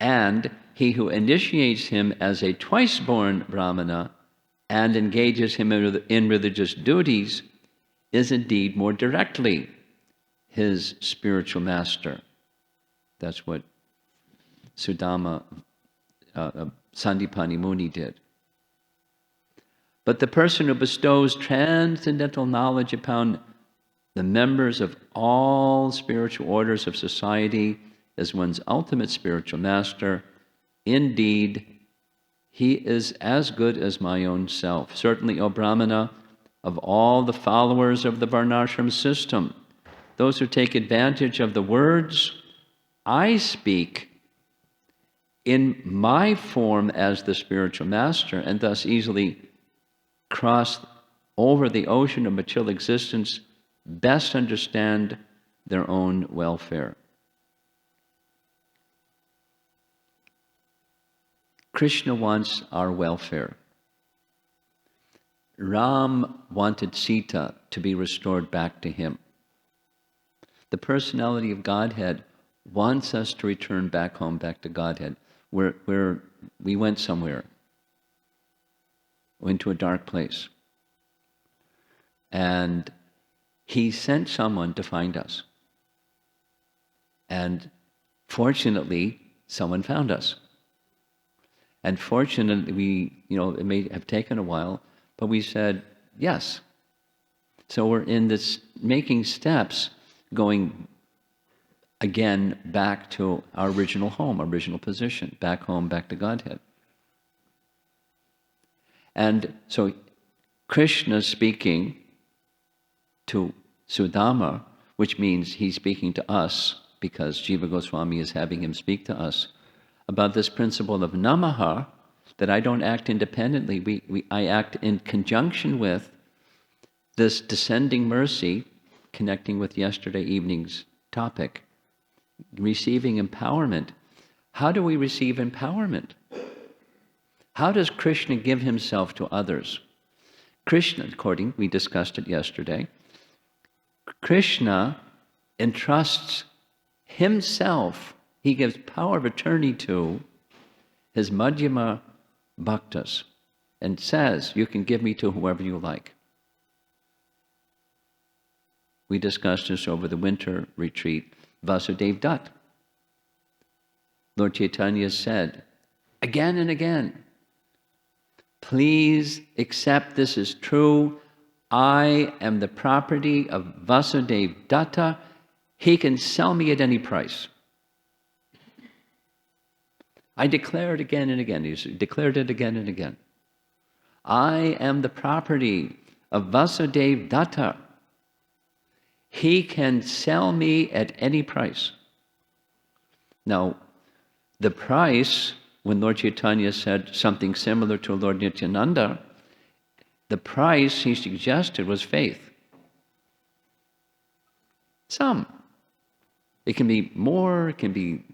S1: And he who initiates him as a twice-born brahmana and engages him in religious duties is indeed more directly his spiritual master. That's what Sudama, Sandipani Muni did. But the person who bestows transcendental knowledge upon the members of all spiritual orders of society as one's ultimate spiritual master, indeed, he is as good as my own self. Certainly, O Brahmana, of all the followers of the Varnashram system, those who take advantage of the words I speak in my form as the spiritual master, and thus easily cross over the ocean of material existence, best understand their own welfare. Krishna wants our welfare. Ram wanted Sita to be restored back to him. The personality of Godhead wants us to return back home, back to Godhead, where we went somewhere, went to a dark place. And he sent someone to find us. And fortunately, someone found us. And fortunately, it may have taken a while, but we said, yes. So we're in this, making steps, going again back to our original home, our original position, back home, back to Godhead. And so Krishna speaking to Sudama, which means he's speaking to us, because Jiva Goswami is having him speak to us, about this principle of namaha, that I don't act independently, I act in conjunction with this descending mercy, connecting with yesterday evening's topic, receiving empowerment. How do we receive empowerment? How does Krishna give himself to others? Krishna, we discussed it yesterday, Krishna entrusts himself, he gives power of attorney to his Madhyama Bhaktas and says, you can give me to whoever you like. We discussed this over the winter retreat, Vasudev Dutt. Lord Chaitanya said again and again, please accept this is true. I am the property of Vasudev Datta. He can sell me at any price. I declare it again and again. He declared it again and again. I am the property of Vasudev Datta. He can sell me at any price. Now, the price, when Lord Chaitanya said something similar to Lord Nityananda, the price he suggested was faith. Some. It can be more, it can be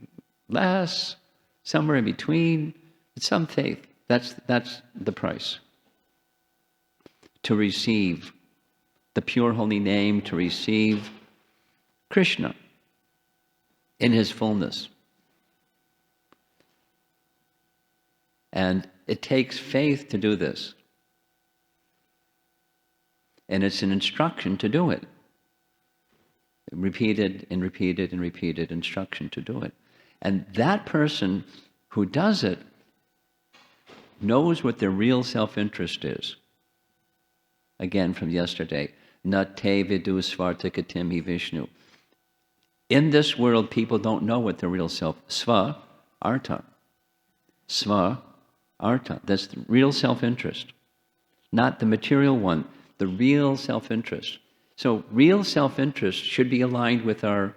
S1: less, somewhere in between. It's some faith. That's the price. To receive the pure holy name, to receive Krishna in his fullness. And it takes faith to do this. And it's an instruction to do it. Repeated and repeated and repeated instruction to do it. And that person who does it knows what their real self-interest is. Again, from yesterday, na te vidu svartakatim hi Vishnu. In this world, people don't know what their real self, sva, artha. Sva, artha. That's the real self-interest. Not the material one, the real self-interest. So real self-interest should be aligned with our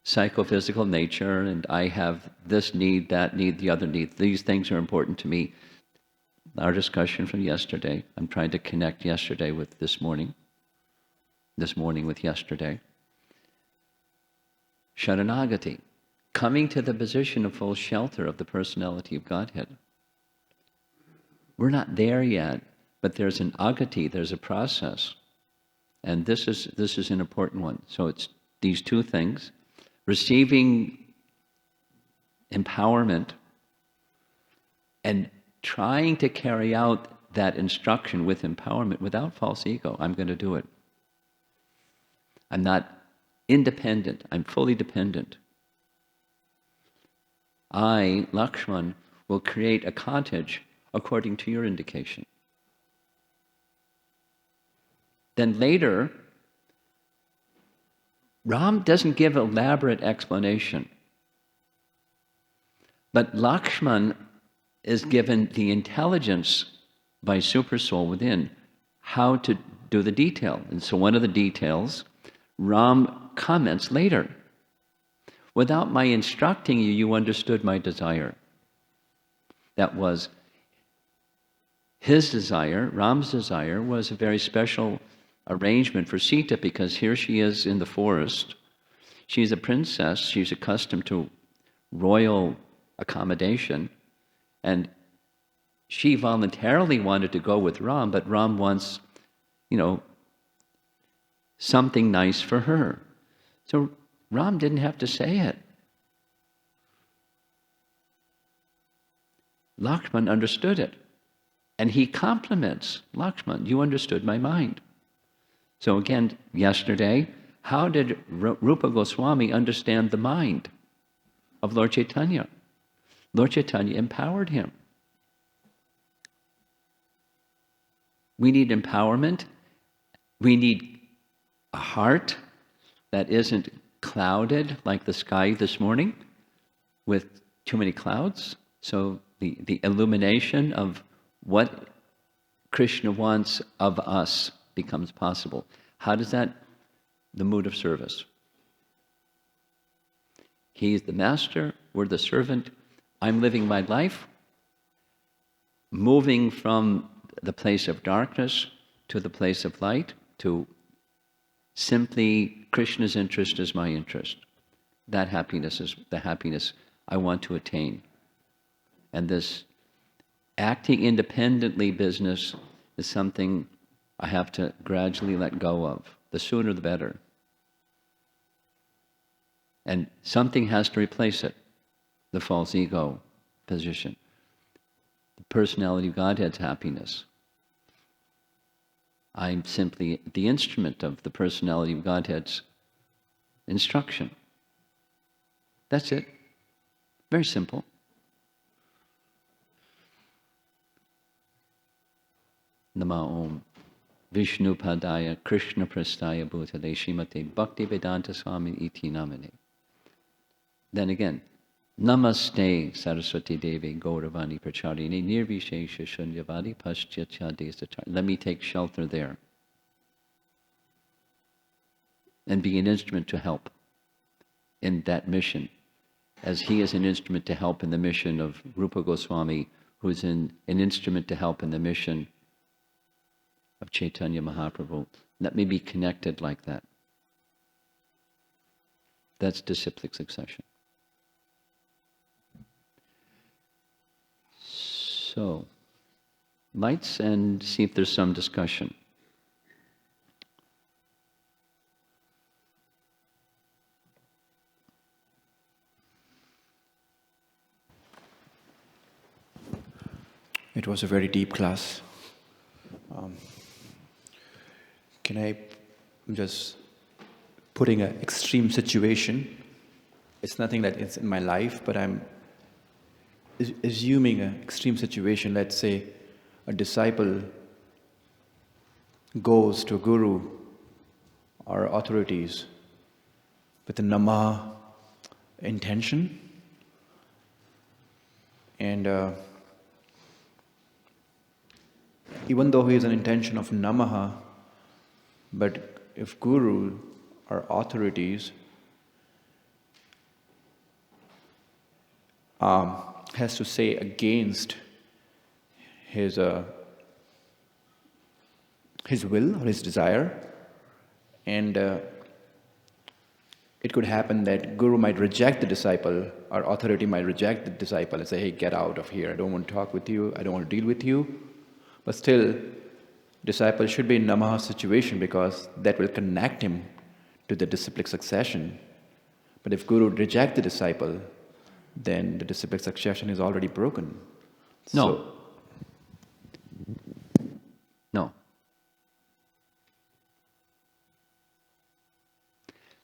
S1: psychophysical nature, and I have this need, that need, the other need. These things are important to me. Our discussion from yesterday, I'm trying to connect yesterday with this morning with yesterday. Saranagati, coming to the position of full shelter of the personality of Godhead. We're not there yet, but there's an agati, there's a process. And this is an important one. So it's these two things, receiving empowerment and trying to carry out that instruction with empowerment without false ego. I'm going to do it. I'm not independent. I'm fully dependent. I, Lakshman, will create a cottage according to your indication. Then later, Ram doesn't give elaborate explanation. But Lakshman is given the intelligence by Supersoul within how to do the detail. And so one of the details, Ram comments later. Without my instructing you, you understood my desire. That was his desire, Ram's desire, was a very special arrangement for Sita, because here she is in the forest. She's a princess. She's accustomed to royal accommodation. And she voluntarily wanted to go with Ram, but Ram wants, something nice for her. So Ram didn't have to say it. Lakshman understood it. And he compliments Lakshman, you understood my mind. So again, yesterday, how did Rupa Goswami understand the mind of Lord Chaitanya? Lord Chaitanya empowered him. We need empowerment. We need a heart that isn't clouded like the sky this morning with too many clouds. So the illumination of what Krishna wants of us becomes possible. How does that? The mood of service. He's the master, we're the servant. I'm living my life, moving from the place of darkness to the place of light, to simply Krishna's interest is my interest. That happiness is the happiness I want to attain. And this acting independently business is something I have to gradually let go of. The sooner the better. And something has to replace it. The false ego position. The personality of Godhead's happiness. I'm simply the instrument of the personality of Godhead's instruction. That's it. Very simple. Nama Om Vishnu Padaya Krishna Prastaya Bhutale Shrimate Bhakti Vedanta Swami Iti Namane. Then again, Namaste Saraswati Devi Gauravani Pracharini Nirvishesha Shunyavadi Paschatya Desatar. Let me take shelter there and be an instrument to help in that mission, as he is an instrument to help in the mission of Rupa Goswami, who is an instrument to help in the mission of Chaitanya Mahaprabhu. Let me be connected like that. That's disciplic succession. So, lights and see if there's some discussion.
S3: It was a very deep class. I'm just putting an extreme situation. It's nothing that is in my life, but I'm assuming an extreme situation. Let's say a disciple goes to a guru or authorities with a namaha intention, and even though he has an intention of namaha, but if guru or authorities has to say against his will or his desire, and it could happen that guru might reject the disciple or authority might reject the disciple and say, hey, get out of here, I don't want to talk with you, I don't want to deal with you. But still, disciple should be in namaha situation, because that will connect him to the disciplic succession. But if guru reject the disciple, then the disciplic succession is already broken.
S1: No. No.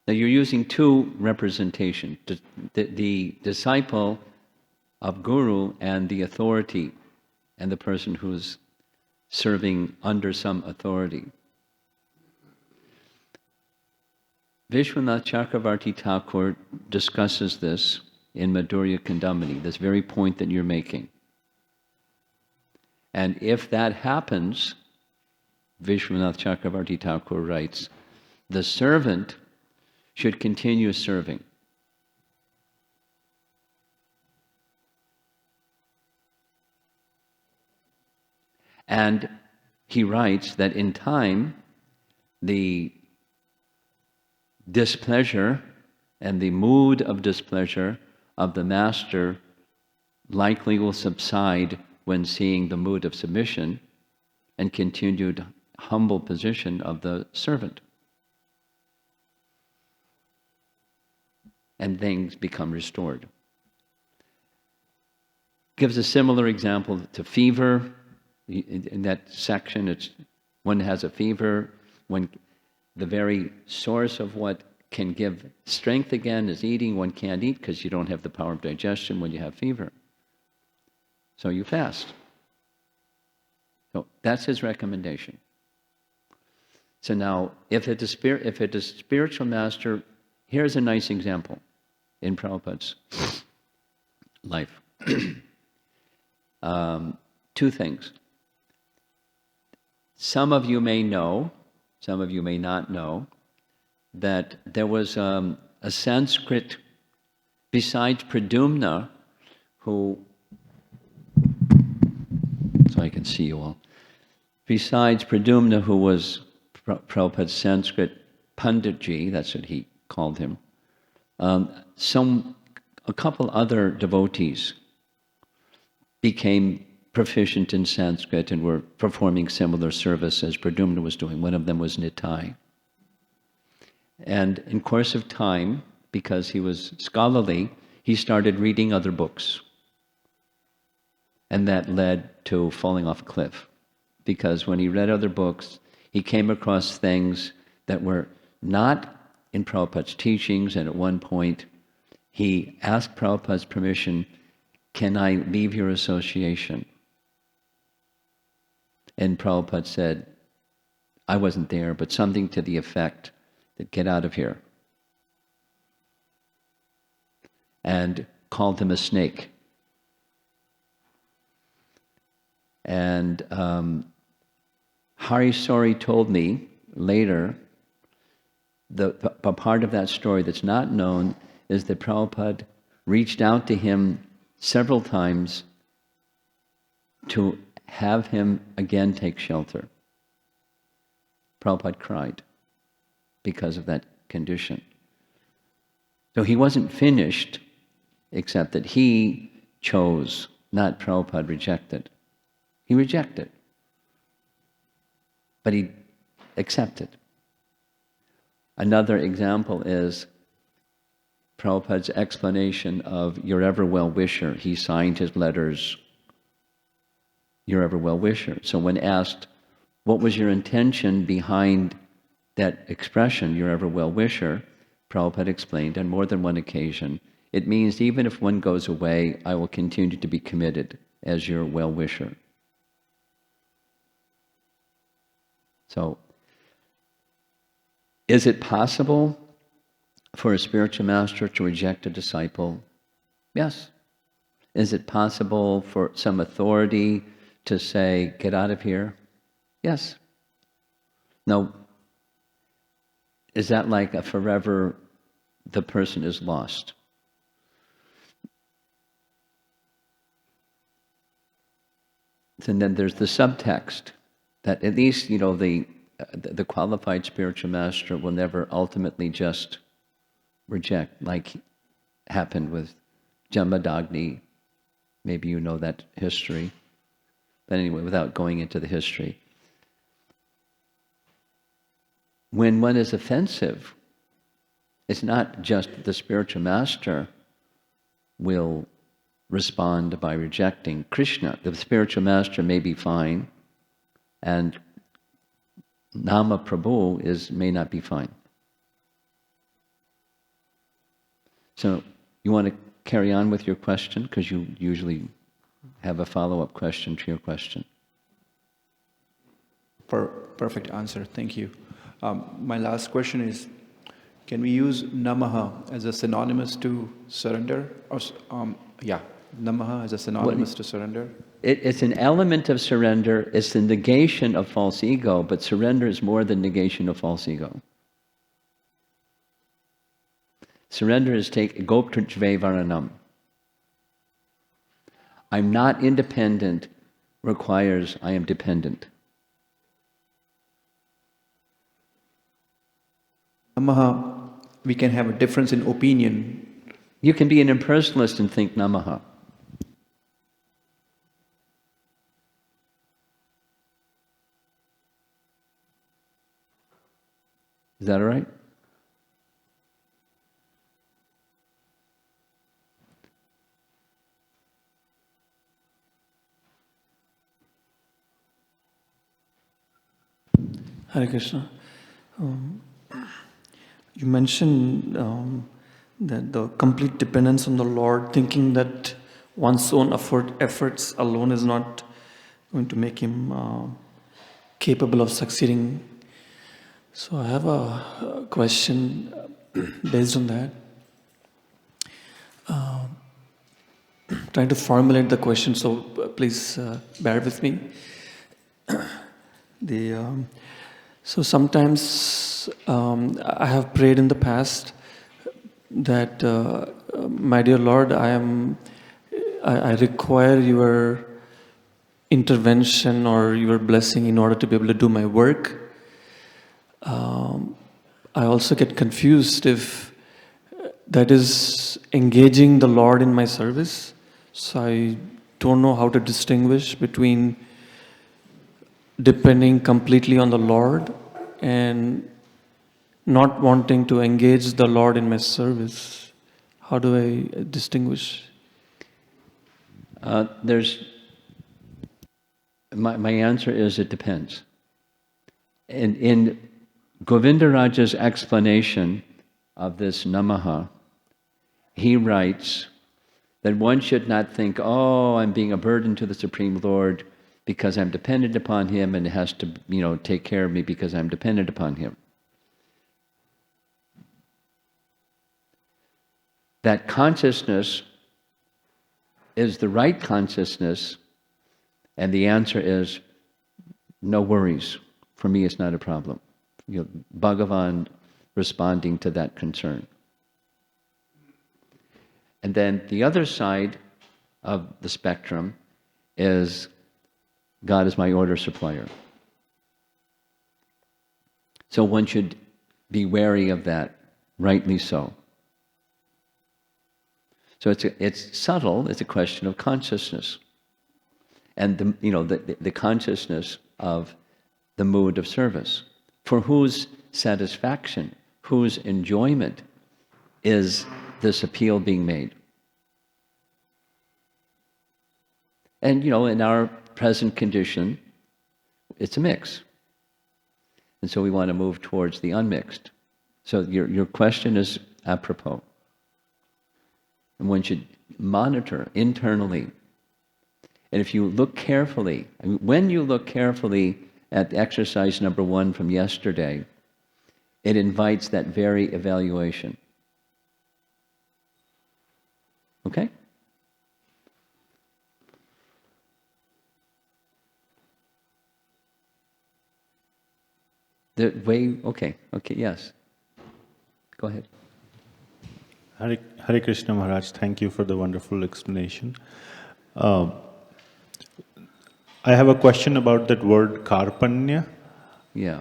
S1: Now you're using two representations, the disciple of guru and the authority and the person who's serving under some authority. Vishwanath Chakravarti Thakur discusses this in Madhurya Kandamini, this very point that you're making. And if that happens, Vishwanath Chakravarti Thakur writes, the servant should continue serving. And he writes that in time, the displeasure and the mood of displeasure of the master likely will subside when seeing the mood of submission and continued humble position of the servant. And things become restored. Gives a similar example to fever. In that section, it's one has a fever, when the very source of what can give strength again is eating. One can't eat because you don't have the power of digestion when you have fever. So you fast. So that's his recommendation. So now, if it is spiritual master, here's a nice example in Prabhupada's life. Two things. Some of you may know, some of you may not know, that there was a Sanskrit, besides Pradyumna, who, so I can see you all, besides Pradyumna, who was Prabhupada's Sanskrit Panditji, that's what he called him, a couple other devotees became proficient in Sanskrit and were performing similar service as Pradyumna was doing. One of them was Nitai. And in course of time, because he was scholarly, he started reading other books. And that led to falling off a cliff. Because when he read other books, he came across things that were not in Prabhupada's teachings, and at one point he asked Prabhupada's permission, "Can I leave your association?" And Prabhupada said, I wasn't there, but something to the effect that get out of here. And called him a snake. And Hari Sori told me later, the part of that story that's not known is that Prabhupada reached out to him several times to have him again take shelter. Prabhupada cried because of that condition. So he wasn't finished, except that he chose, not Prabhupada rejected. He rejected, but he accepted. Another example is Prabhupada's explanation of your ever well-wisher. He signed his letters, your ever well-wisher. So when asked, what was your intention behind that expression, your ever well-wisher, Prabhupada explained on more than one occasion, it means even if one goes away, I will continue to be committed as your well-wisher. So, is it possible for a spiritual master to reject a disciple? Yes. Is it possible for some authority to say, get out of here? Yes. Now, is that like a forever, the person is lost? And then there's the subtext, that at least, the qualified spiritual master will never ultimately just reject, like happened with Jamadagni. Maybe you know that history. But anyway, without going into the history. When one is offensive, it's not just the spiritual master will respond by rejecting Krishna. The spiritual master may be fine, and Nama Prabhu may not be fine. So, you want to carry on with your question? Because you usually have a follow-up question to your question.
S3: Perfect answer, thank you. My last question is, can we use namaha as a synonymous to surrender? Namaha as a synonymous to surrender?
S1: It's an element of surrender. It's the negation of false ego, but surrender is more than negation of false ego. Surrender is take goptrajve varanam. I'm not independent requires I am dependent.
S3: Namaha, we can have a difference in opinion.
S1: You can be an impersonalist and think namaha. Is that all right?
S4: Hare Krishna. You mentioned that the complete dependence on the Lord, thinking that one's own efforts alone is not going to make him capable of succeeding. So I have a question based on that. Trying to formulate the question, so please bear with me. So sometimes I have prayed in the past that, my dear Lord, I require your intervention or your blessing in order to be able to do my work. I also get confused if that is engaging the Lord in my service. So I don't know how to distinguish between depending completely on the Lord and not wanting to engage the Lord in my service. How do I distinguish?
S1: My answer is it depends. In Govindaraja's explanation of this namaha, he writes that one should not think, oh, I'm being a burden to the Supreme Lord because I'm dependent upon Him and it has to, take care of me because I'm dependent upon Him. That consciousness is the right consciousness, and the answer is, no worries. For me, it's not a problem. Bhagavan responding to that concern. And then the other side of the spectrum is God is my order supplier. So one should be wary of that, rightly so. So it's subtle, it's a question of consciousness. And the consciousness of the mood of service. For whose satisfaction, whose enjoyment is this appeal being made? And in our present condition, it's a mix. And so we want to move towards the unmixed. So your question is apropos. And one should monitor internally. And if you look carefully, when you look carefully at exercise number 1 from yesterday, it invites that very evaluation. Okay? Okay, yes. Go ahead.
S5: Hare Krishna Maharaj, thank you for the wonderful explanation. I have a question about that word karpanya.
S1: Yeah.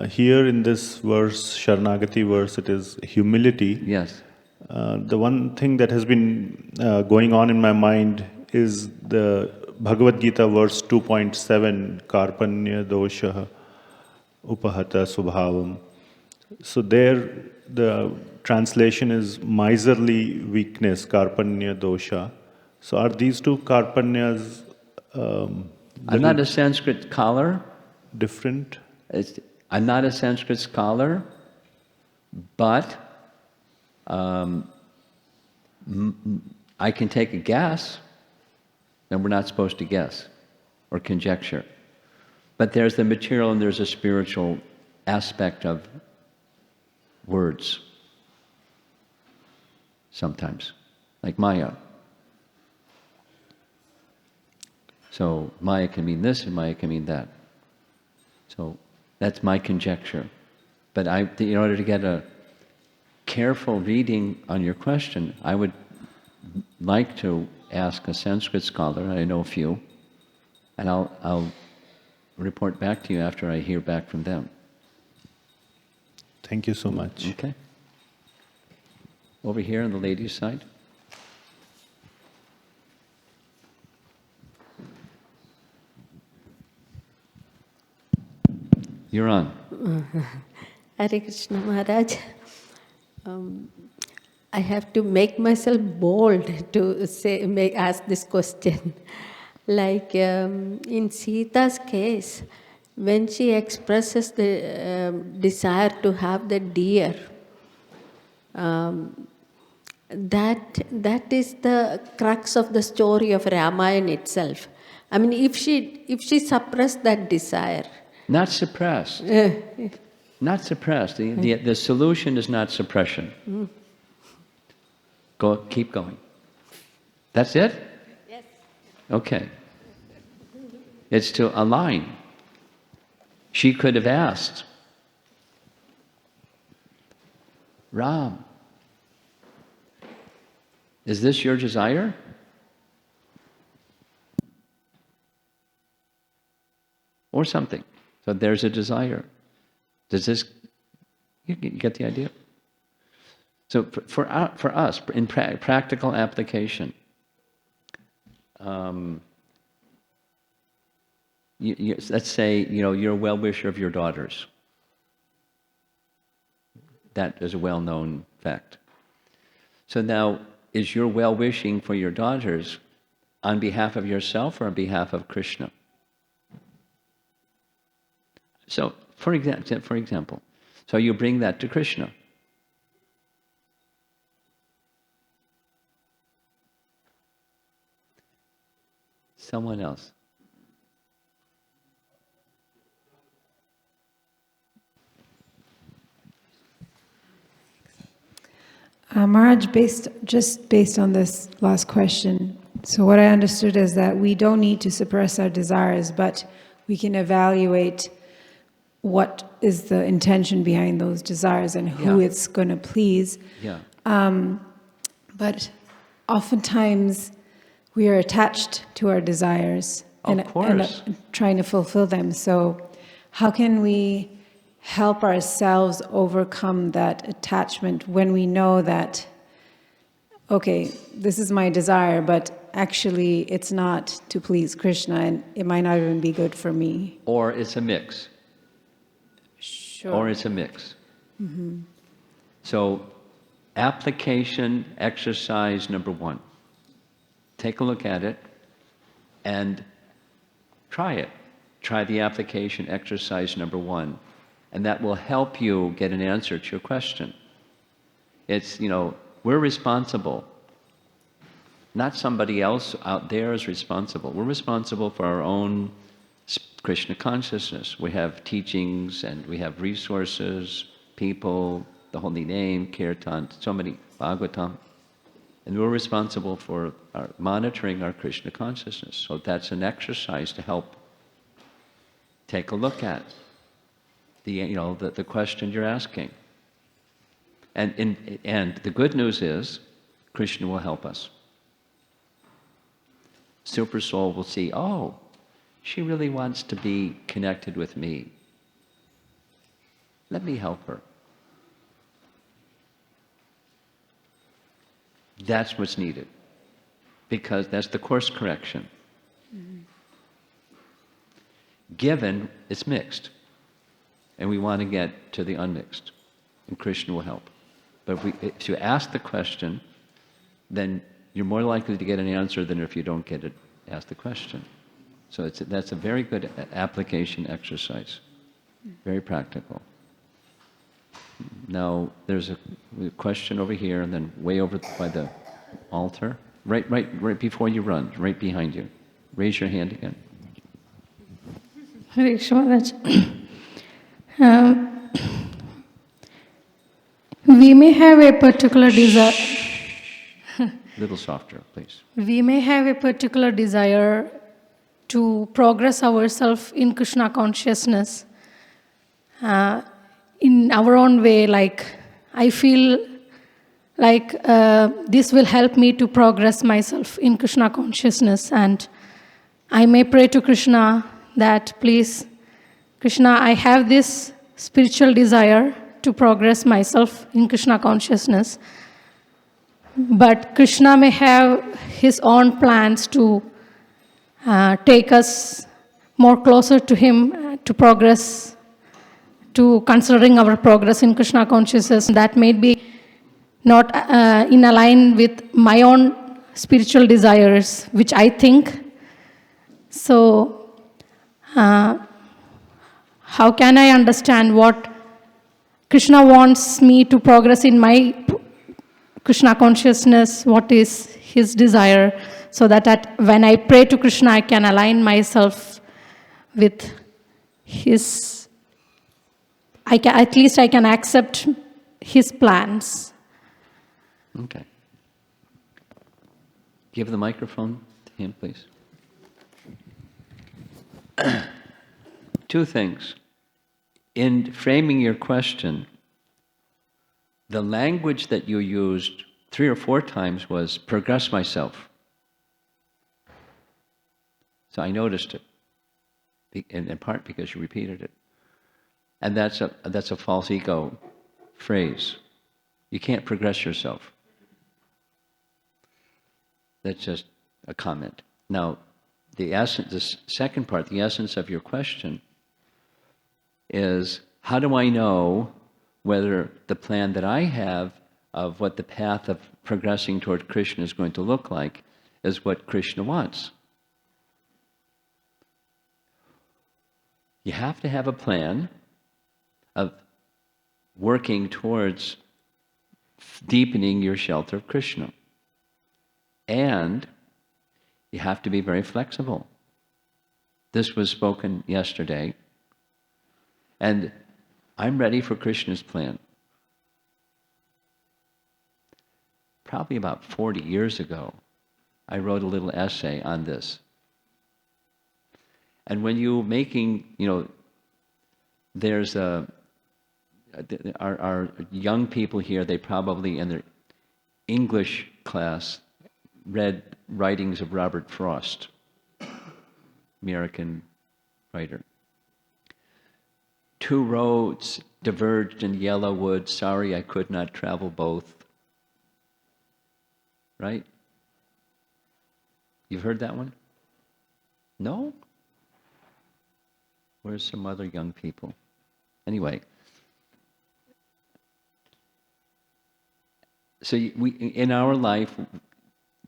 S5: Here in this verse, Saranagati verse, it is humility.
S1: Yes.
S5: The one thing that has been going on in my mind is the Bhagavad Gita verse 2.7, karpanya dosha upahata subhavam. So there the translation is miserly weakness, karpanya dosha. So are these two karpanyas
S1: I'm not a Sanskrit scholar.
S5: different?
S1: I'm not a Sanskrit scholar, but I can take a guess, and we're not supposed to guess or conjecture. But there's the material and there's a spiritual aspect of words sometimes, like Maya. So Maya can mean this and Maya can mean that. So that's my conjecture. But in order to get careful reading on your question, I would like to ask a Sanskrit scholar, I know a few, and I'll report back to you after I hear back from them.
S5: Thank you so much.
S1: Okay? Over here on the ladies' side. You're on.
S6: Hare Krishna Maharaj. I have to make myself bold to ask this question. Like in Sita's case, when she expresses the desire to have the deer, that is the crux of the story of Ramayana itself. I mean, if she suppressed that desire.
S1: Not suppressed. Not suppressed. The solution is not suppression. Keep going. That's it?
S6: Yes.
S1: Okay. It's to align. She could have asked, Ram, is this your desire? Or something. So there's a desire. Does this, you get the idea? So for us, in practical application, let's say, you're a well-wisher of your daughters. That is a well-known fact. So now, is your well-wishing for your daughters on behalf of yourself or on behalf of Krishna? So, for example, so you bring that to Krishna. Someone else.
S7: Maharaj, based on this last question, so what I understood is that we don't need to suppress our desires, but we can evaluate what is the intention behind those desires and who it's going to please.
S1: Yeah.
S7: But oftentimes we are attached to our desires and trying to fulfill them. So how can we help ourselves overcome that attachment when we know that, okay, this is my desire, but actually it's not to please Krishna and it might not even be good for me?
S1: Or it's a mix.
S7: Sure.
S1: Or it's a mix. Mm-hmm. So, application exercise number 1. Take a look at it and try it. Try the application exercise number 1. And that will help you get an answer to your question. It's, we're responsible. Not somebody else out there is responsible. We're responsible for our own Krishna consciousness. We have teachings and we have resources, people, the holy name, kirtan, so many, Bhagavatam. And we're responsible for monitoring our Krishna consciousness. So that's an exercise to help take a look at the question you're asking. And the good news is, Krishna will help us. Super Soul will see, oh, she really wants to be connected with me. Let me help her. That's what's needed. Because that's the course correction. Mm-hmm. Given, it's mixed. And we want to get to the unmixed. And Krishna will help. But if you ask the question, then you're more likely to get an answer than if you don't get it, ask the question. So that's a very good application exercise. Very practical. Now, there's a question over here, and then way over by the altar. Right before you run, right behind you. Raise your hand again.
S8: Hare Krishna Maharaj. We may have a particular desire.
S1: Little softer, please.
S8: We may have a particular desire to progress ourselves in Krishna consciousness in our own way. Like, I feel like this will help me to progress myself in Krishna consciousness. And I may pray to Krishna that, please, Krishna, I have this spiritual desire to progress myself in Krishna consciousness. But Krishna may have his own plans to take us more closer to him, to progress, to considering our progress in Krishna consciousness. That may be not in align with my own spiritual desires, which I think. So, how can I understand what Krishna wants me to progress in my Krishna consciousness, what is his desire, so that when I pray to Krishna, I can align myself with his, at least I can accept his plans.
S1: Okay. Give the microphone to him, please. Two things. In framing your question, the language that you used 3 or 4 times was progress myself. So I noticed it, in part because you repeated it. And that's a false ego phrase. You can't progress yourself. That's just a comment. Now, the second part, the essence of your question is, how do I know whether the plan that I have of what the path of progressing toward Krishna is going to look like is what Krishna wants? You have to have a plan of working towards deepening your shelter of Krishna. And you have to be very flexible. This was spoken yesterday. And I'm ready for Krishna's plan. Probably about 40 years ago, I wrote a little essay on this. And when you're making, there's our young people here, they probably in their English class read writings of Robert Frost, American writer. 2 roads diverged in yellow wood, sorry I could not travel both. Right? You've heard that one? No? Where's some other young people? Anyway. So in our life,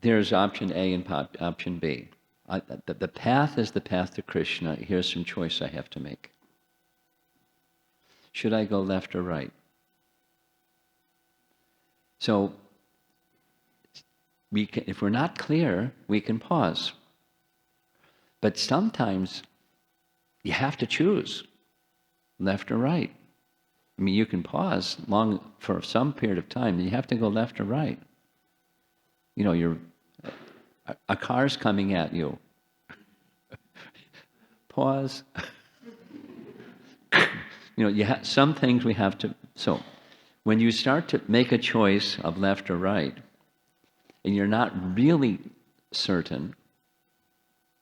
S1: there's option A and option B. The path is the path to Krishna. Here's some choice I have to make. Should I go left or right? So, if we're not clear, we can pause. But sometimes you have to choose left or right. I mean, you can pause long for some period of time, and you have to go left or right. A car's coming at you. Pause. Some things we have to. So, when you start to make a choice of left or right, and you're not really certain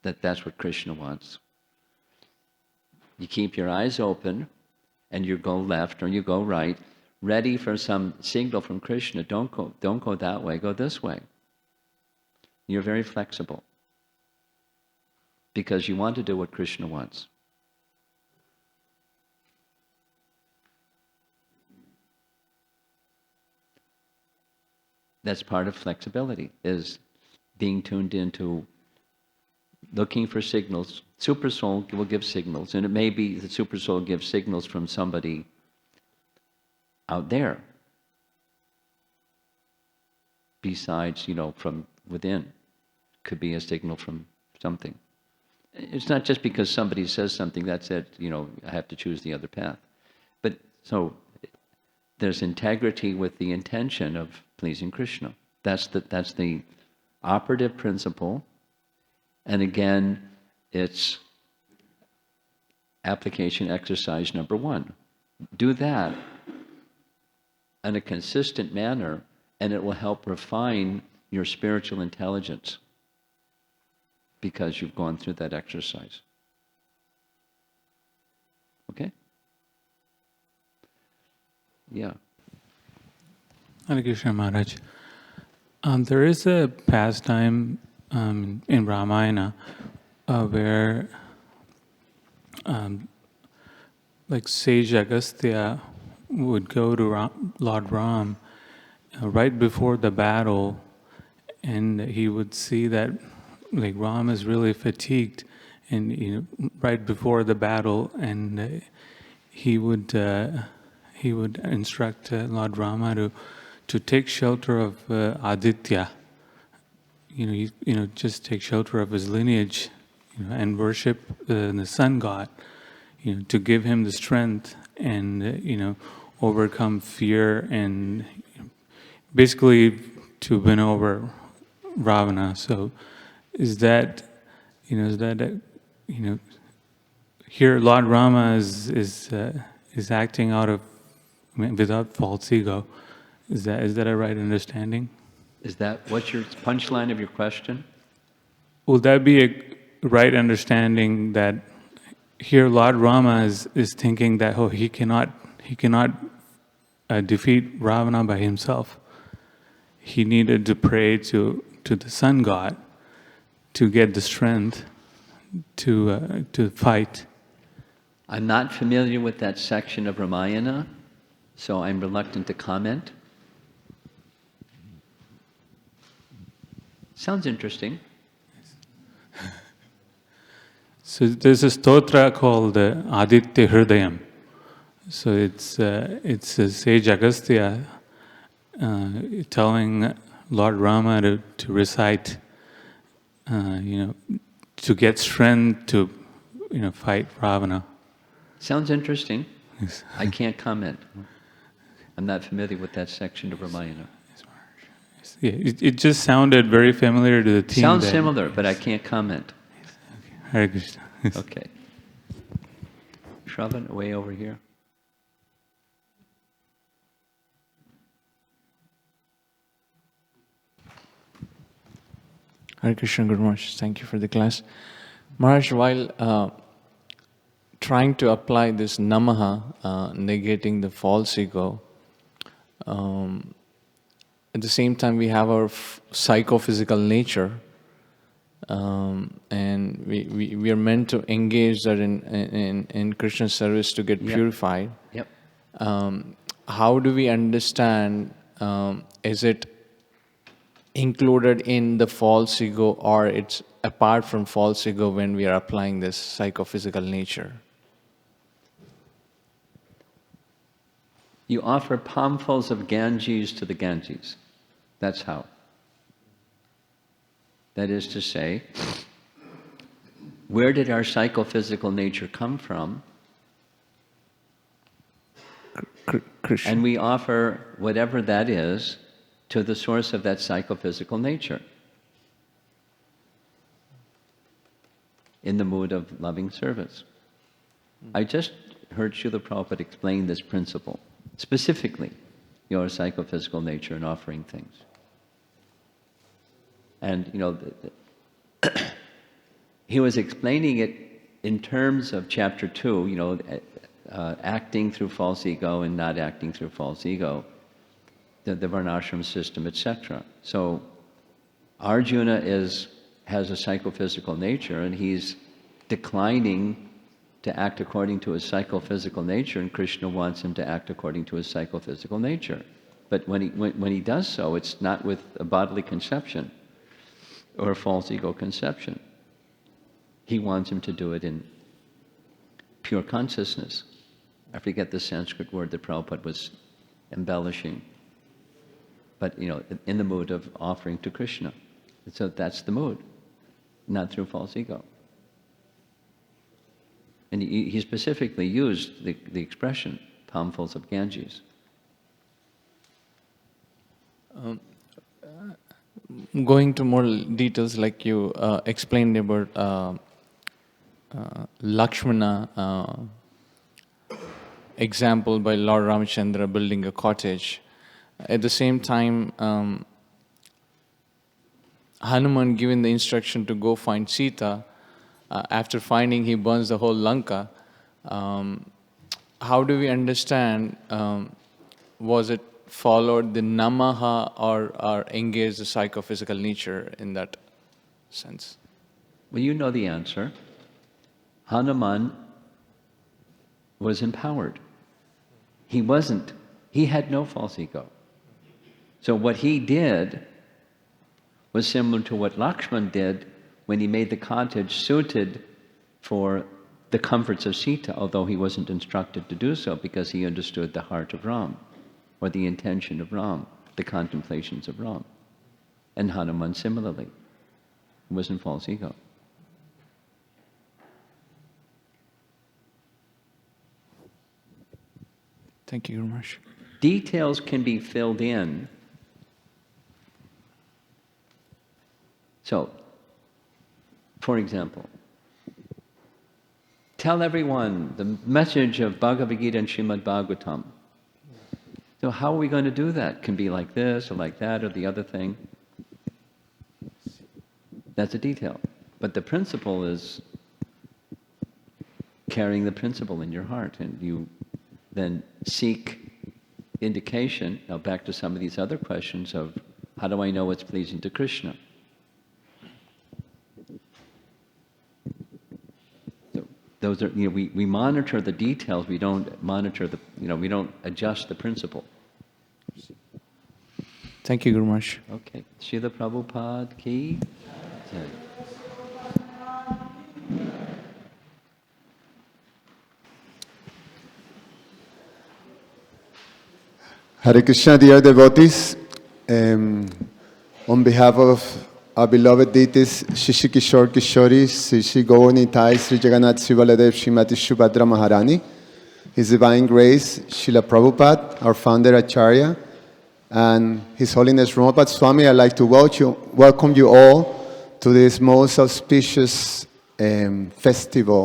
S1: that that's what Krishna wants, you keep your eyes open, and you go left or you go right, ready for some signal from Krishna. Don't go that way. Go this way. You're very flexible because you want to do what Krishna wants. That's part of flexibility, is being tuned into looking for signals. Super soul will give signals, and it may be the super soul gives signals from somebody out there, besides, from within. Could be a signal from something. It's not just because somebody says something, that's it, I have to choose the other path. But so there's integrity with the intention of pleasing Krishna. That's the operative principle. And again, it's application exercise number 1. Do that in a consistent manner, and it will help refine your spiritual intelligence because you've gone through that exercise. Okay? Yeah.
S9: Hare Krishna Maharaj. There is a pastime in Ramayana where like sage Agastya would go to Lord Ram right before the battle, and he would see that like Ram is really fatigued, and right before the battle, and he would instruct Lord Rama to take shelter of Aditya. Just take shelter of his lineage, and worship the sun god, to give him the strength and overcome fear and basically to win over Ravana. So, is that here Lord Rama is acting out of without false ego. Is that a right understanding?
S1: What's your punchline of your question?
S9: Will that be a right understanding that here Lord Rama is thinking that he cannot defeat Ravana by himself. He needed to pray to the sun god to get the strength to fight.
S1: I'm not familiar with that section of Ramayana, so I'm reluctant to comment. Sounds interesting.
S9: So there's a stotra called Aditya Hridayam. So it's a sage Agastya telling Lord Rama to recite, to get strength to fight Ravana.
S1: Sounds interesting.
S9: Yes.
S1: I can't comment. I'm not familiar with that section of Ramayana.
S9: Yeah, it just sounded very familiar to the theme.
S1: Sounds similar, but I can't comment.
S9: Hare Krishna.
S1: Okay. Shravan, way over here.
S10: Hare Krishna, Guru Maharaj. Thank you for the class. Maharaj, while trying to apply this namaha, negating the false ego, at the same time we have our psychophysical nature, and we are meant to engage that in Krishna's service to get purified.
S1: Yep.
S10: How do we understand, is it included in the false ego or it's apart from false ego when we are applying this psychophysical nature?
S1: You offer palmfuls of Ganges to the Ganges. That's how. That is to say, where did our psychophysical nature come from?
S10: Krishna.
S1: And we offer whatever that is to the source of that psychophysical nature in the mood of loving service. I just heard Srila Prabhupada explain this principle, specifically your psychophysical nature and offering things. And, he was explaining it in terms of chapter 2, acting through false ego and not acting through false ego, the varnashram system, etc. So Arjuna has a psychophysical nature, and he's declining to act according to his psychophysical nature, and Krishna wants him to act according to his psychophysical nature. But when he does so, it's not with a bodily conception or a false ego conception. He wants him to do it in pure consciousness. I forget the Sanskrit word that Prabhupada was embellishing. But, in the mood of offering to Krishna. So that's the mood, not through false ego. And he specifically used the expression, palmfuls of Ganges.
S10: Going to more details, like you explained about Lakshmana, example by Lord Ramachandra building a cottage. At the same time, Hanuman given the instruction to go find Sita. After finding, he burns the whole Lanka. How do we understand, was it followed the namaha or engaged the psychophysical nature in that sense?
S1: Well, you know the answer. Hanuman was empowered. He had no false ego. So what he did was similar to what Lakshman did when he made the cottage suited for the comforts of Sita, although he wasn't instructed to do so because he understood the heart of Ram, or the intention of Ram, the contemplations of Ram. And Hanuman similarly. It wasn't false ego.
S10: Thank you very much.
S1: Details can be filled in. So, for example, tell everyone the message of Bhagavad Gita and Srimad Bhagavatam. So how are we going to do that? Can be like this or like that or the other thing. That's a detail. But the principle is carrying the principle in your heart, and you then seek indication. Now back to some of these other questions of how do I know what's pleasing to Krishna? So those are, we monitor the details, we don't monitor the, we don't adjust the principle.
S10: Thank you very much.
S1: Okay. Srila Prabhupada ki jai.
S2: Hare Krishna, dear devotees. On behalf of our beloved deities, Shishi Kishore Kishori, Sri Gauranitai, Sri Jagannath Sri Baladev, Srimati Shubhadra Maharani, His Divine Grace, Srila Prabhupada, our founder Acharya, and His Holiness Romapada Swami, I'd like to welcome you all to this most auspicious festival